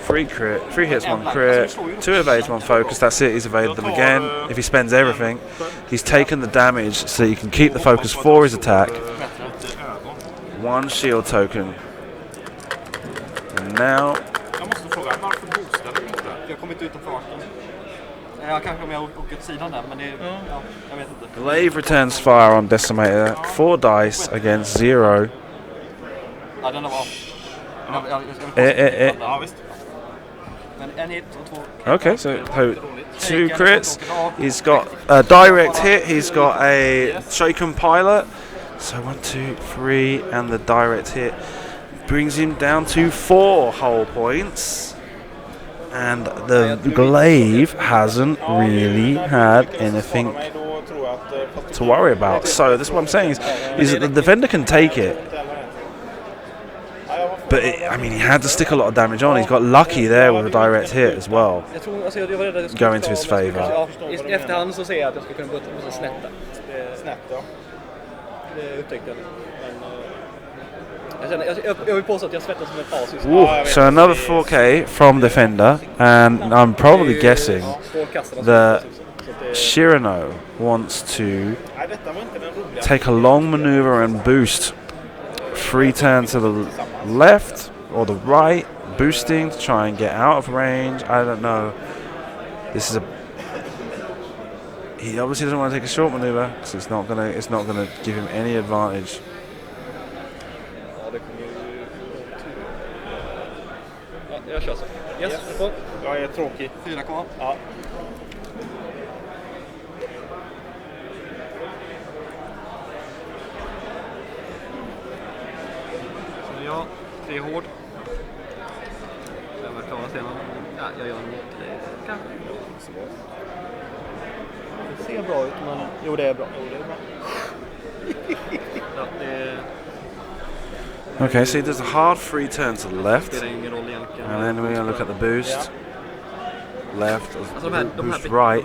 3 crit, 3 hits, 1 crit, 2 evades, 1 focus. That's it. He's evaded them again. If he spends everything, he's taken the damage, so he can keep the focus for his attack. 1 shield token. And now. Jag måste fråga, varför boostar du inte? Jag kommer inte utanför arken. Jag kanske kommer åka åt sidan där, men det ja, jag vet inte. Glaive returns fire on Decimator. 4 dice against 0. Ja, den var. Ja, visst. Men en hit och 2. Okay, so 2 crits. He's got a direct hit. He's got a shaken pilot. So 1, 2, 3, and the direct hit brings him down to 4 hull points. And the glaive hasn't really had anything to worry about. So that's what I'm saying is that the defender can take it. But I mean, he had to stick a lot of damage on. He's got lucky there with a direct hit as well. Going to his favour. I efterhand så ser jag att jag ska kunna börja snätta. Snabbt, ja. Det upptäckte jag. Jag vill påstå att jag svettas som en fas just nu. So another 4K from defender, and I'm probably guessing that Shirano wants to take a long maneuver and boost. 3 turns to the left or the right, boosting to try and get out of range. I don't know. This is he obviously doesn't want to take a short maneuver because it's not gonna give him any advantage. Jag kör så. Yes, jag är tråkig. 4 kvar. Ja. Så jag 3 hård. Jag vill klara senare. Ja, jag gör en kanske. Det ser bra ut, men jo, det är bra. Ja, det Okay, so he does a hard 3 turn to the left, and then we're going to look at the boost. Left, boost right.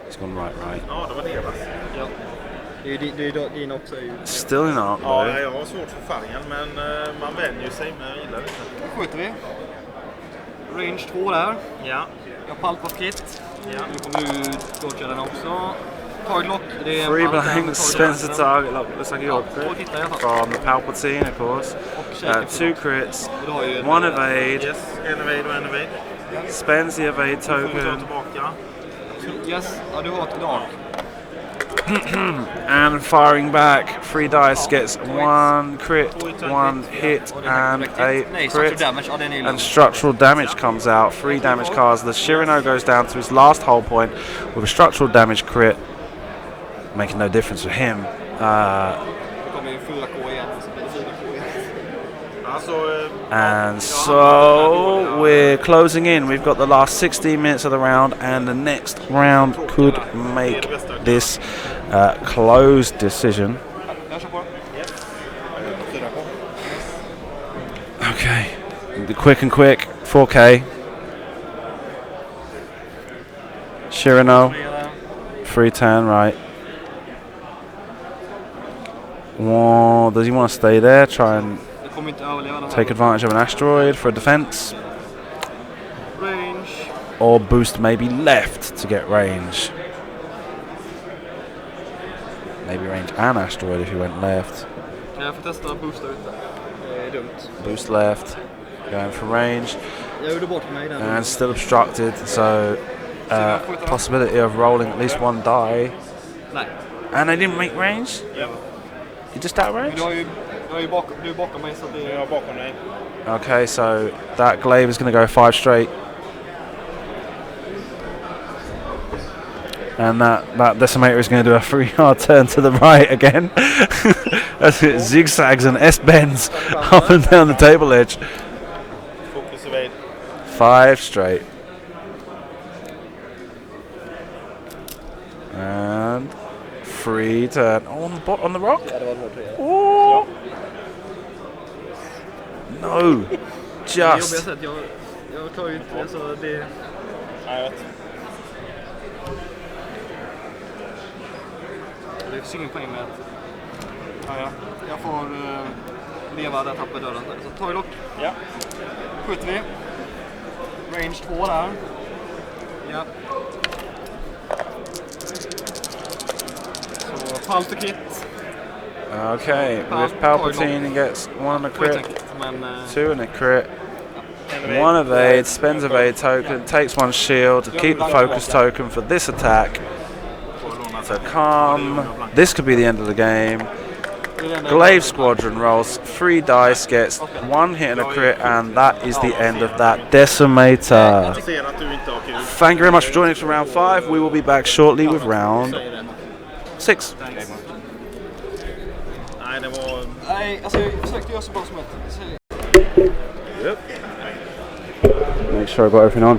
It's gone right. Ja, det var det va? Ja. Det är din också. Still in arc Ja, though. jag har svårt för färgen, men man vänjer sig, men jag gillar det. Då skjuter vi. Range 2 där. Ja. Jag har palpat kit. Nu kommer du dodga den också. Target lock. Det är 3 blanks, spends the target lock. Looks like he got a crit tittar i alla fall. from the Palpatine, of course. 2 crits, 1 evade. Yes, en evade och en evade. Spends the evade Får vi ta token. tillbaka. Yes, ja du har ett dark. And firing back, 3 dice gets 1 crit, 1 hit, and a Nej, structural crit. damage. Ja, den är ju And structural damage comes out. 3 damage cards. The Shirino goes down to his last hull point with a structural damage crit, making no difference for him. Det kommer ju 4K igen. Så blir det 4K igen. Alltså, And so we're closing in. We've got the last 16 minutes of the round, and the next round could make this closed decision. Jag kör på. Okay, the quick and quick, 4K. Shirino, 310, right. Well, does he want to stay there, try and Det kommer inte överleva den här. take advantage of an asteroid for a defense? Range. Or boost maybe left to get range? Maybe range and asteroid if he went left. Jag får testa att boosta ute. Det är dumt. Boost left, going for range. Jag gjorde bort mig den. And still obstructed, so possibility of rolling at least 1 die. Nej. And they didn't make range? ja, You just out range? Du är ju bakom mig så det jag är bakom dig. Okay, so that glaive is going to go 5 straight. And that decimator is going to do a 3-yard turn to the right again. As it zigzags and S-bends up and down the table edge. Focus evade. 5 straight. And 3 turn. Oh, on the rock? Ja, det var hårt. Oh. No. Det jobbiga Just. sätt, jag klarar ju inte det så det... Ja, jag vet. Det är synd poäng med att... Ja, jag får leva där, tappa dörren. Så target lock. Ja. Skjuter vi. Range 2 där. Ja. Så Palto kit. Okay, with Palpatine he gets 1 on a crit, Men 2 on a crit, 1 evade, spends evade token, takes 1 shield to keep the focus token for this attack. So calm. This could be the end of the game. Glaive Squadron rolls 3 dice, gets 1 hit and a crit, and that is the end of that decimator. Jag ser att du inte har kul. Thank you very much for joining us for round 5. We will be back shortly with round 6. Nej, det var... nej, alltså jag försökte göra så bra som möjligt. Make sure I got everything on.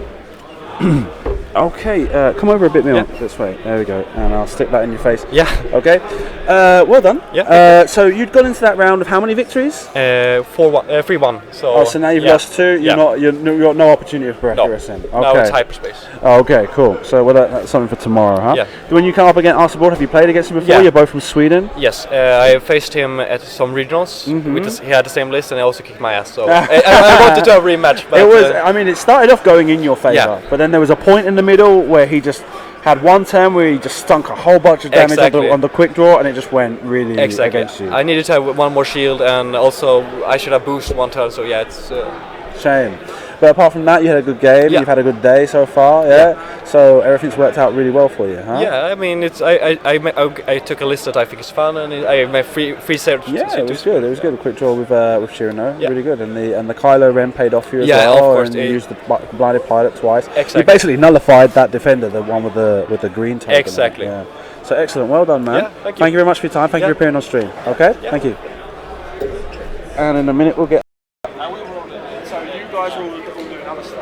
Okay, come over a bit more this way. There we go, and I'll stick that in your face. Yeah. Okay. Well done. Yeah. So you'd gone into that round of how many victories? 3-1. So. Oh, so now you've lost 2. You've got no opportunity for accuracy. No. Okay. Now it's hyperspace. Oh, okay, cool. So well, that's something for tomorrow, huh? Yeah. When you come up against Archibald, have you played against him before? Yeah. You're both from Sweden. Yes, I faced him at some regionals. He had the same list, and I also kicked my ass. So I wanted to have a rematch. But It was. I mean, it started off going in your favour, Yeah. but then there was a point in the middle where he just had 1 turn where he just stunk a whole bunch of damage Exactly. on the quick draw, and it just went really exactly. against you. I needed to have 1 more shield, and also I should have boosted 1 turn. So yeah, it's. Shame. But apart from that, you had a good game. Yeah. You've had a good day so far. Yeah. So everything's worked out really well for you, huh? Yeah, I mean, it's. I took a list that I think is fun, and I made free sets. Yeah, it was good. It was good. A quick draw with Shirino, Yeah. really good, and the Kylo Ren paid off for you as Yeah, well. of course. And you used the blinded pilot twice. Exactly. You basically nullified that defender, the one with the green token. Exactly. Yeah. So excellent, well done, man. Yeah, thank you. Thank you very much for your time. Thank you Yeah. for appearing on stream. Okay, Yeah. thank you. And in a minute we'll get. And we rolled it. So you guys were all doing other stuff.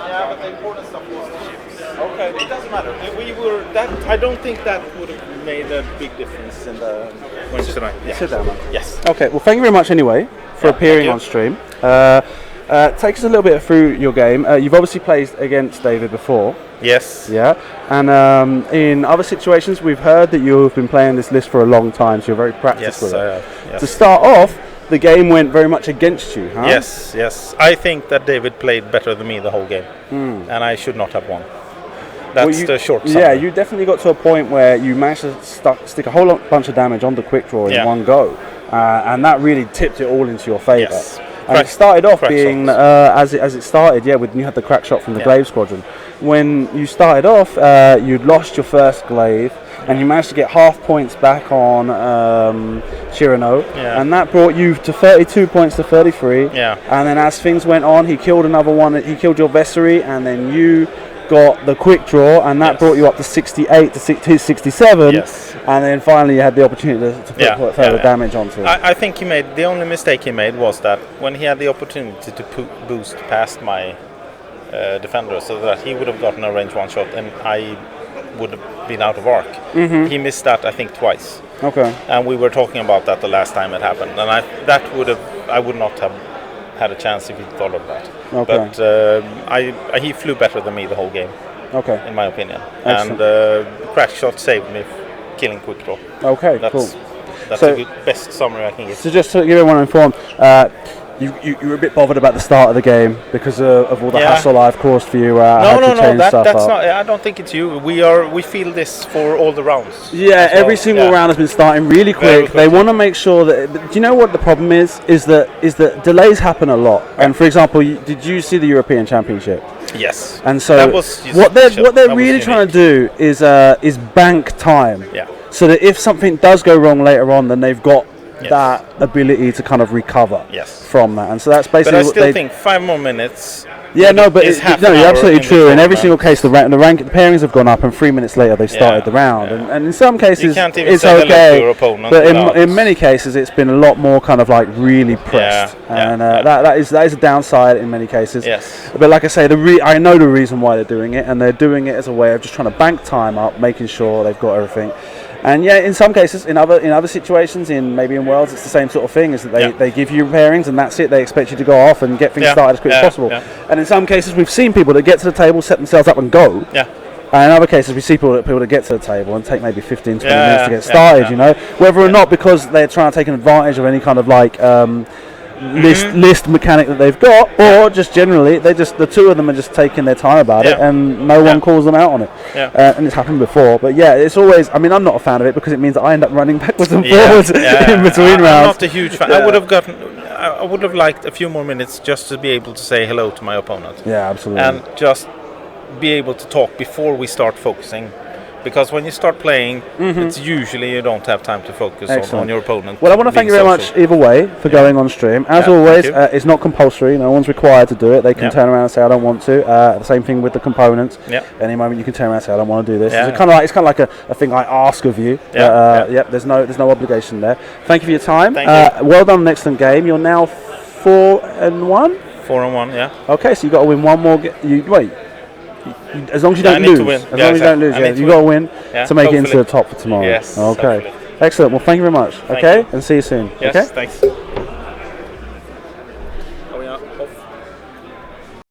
Yeah, but the important stuff was the chips. Okay, it doesn't matter. We were that. I don't think that would have made a big difference in the Wednesday night. Yeah. Sit down, man. Yes. Okay, well, thank you very much anyway for appearing on stream. Take us a little bit through your game. You've obviously played against David before. Yes. Yeah, and in other situations we've heard that you've been playing this list for a long time, so you're very practiced with it. Yes. To start off, the game went very much against you, huh? Yes. I think that David played better than me the whole game, and I should not have won. That's the short summary. Yeah, you definitely got to a point where you managed to stick a whole bunch of damage on the quick draw in one go, and that really tipped it all into your favour. Yes. And it started off being as it started, when you had the crack shot from the glaive squadron. When you started off, you'd lost your first glaive, and you managed to get half points back on Chirano, and that brought you to 32 points to 33. Yeah. And then as things went on, he killed another one. He killed your Vessery, and then you got the quick draw, and that brought you up to 68 to 67. Yes. And then finally you had the opportunity to put further damage onto it. I think the only mistake he made was that when he had the opportunity to boost past my defender, so that he would have gotten a range one shot and I would have been out of arc. He missed that, I think, twice. Okay. And we were talking about that the last time it happened, and I would not have had a chance if he followed that. Okay. But he flew better than me the whole game. Okay. In my opinion. Excellent. And crack shot saved me killing quick draw. Okay, cool. That's So- the best summary I can give. So just to give everyone informed, you were a bit bothered about the start of the game because of all the hassle I've caused for you. No. That's not. I don't think it's you. We feel this for all the rounds. Yeah, every single round has been starting really quick. They want to make sure that. Do you know what the problem is? Is that delays happen a lot. And for example, did you see the European Championship? Yes. And so that was what they're really trying to do is bank time. Yeah. So that if something does go wrong later on, then they've got that ability to kind of recover from that. And so that's basically But I still think 5 more minutes. Yeah, no, but you're absolutely true. In every single case, the pairings have gone up, and 3 minutes later they started the round. Yeah. And in some cases, you can't even it's say hello okay. to your opponent But in many cases, it's been a lot more kind of like really pressed, that is a downside in many cases. Yes. But like I say, I know the reason why they're doing it, and they're doing it as a way of just trying to bank time up, making sure they've got everything. And in some cases, in other situations, maybe in Worlds, it's the same sort of thing. Is that they give you pairings and that's it. They expect you to go off and get things started as quick as possible. Yeah. And in some cases, we've seen people that get to the table, set themselves up, and go. Yeah. And in other cases, we see people that get to the table and take maybe 15, 20 minutes to get started. You know, whether or not because they're trying to take advantage of any kind of like list mechanic that they've got, or just generally the two of them are just taking their time about it, and no one calls them out on it. And it's happened before, but it's always. I mean, I'm not a fan of it because it means that I end up running backwards and forwards in between rounds. I'm not a huge fan. I would have liked a few more minutes just to be able to say hello to my opponent. Yeah, absolutely. And just be able to talk before we start focusing. Because when you start playing, it's usually you don't have time to focus on your opponent. Well, I want to thank you very much either way for going on stream. As always, it's not compulsory. No one's required to do it. They can turn around and say, I don't want to. The same thing with the components. Any moment you can turn around and say, I don't want to do this. It's kind of like a thing I ask of you. There's no obligation there. Thank you for your time. Well done, an excellent game. You're now 4-1? 4-1, yeah. Okay, so you've got to win one more. Wait. As long as you don't lose. As long as you don't lose, you've got to win to make it into the top for tomorrow. Yes. Okay. Excellent. Well, thank you very much. Okay, and see you soon. Yes, okay? thanks.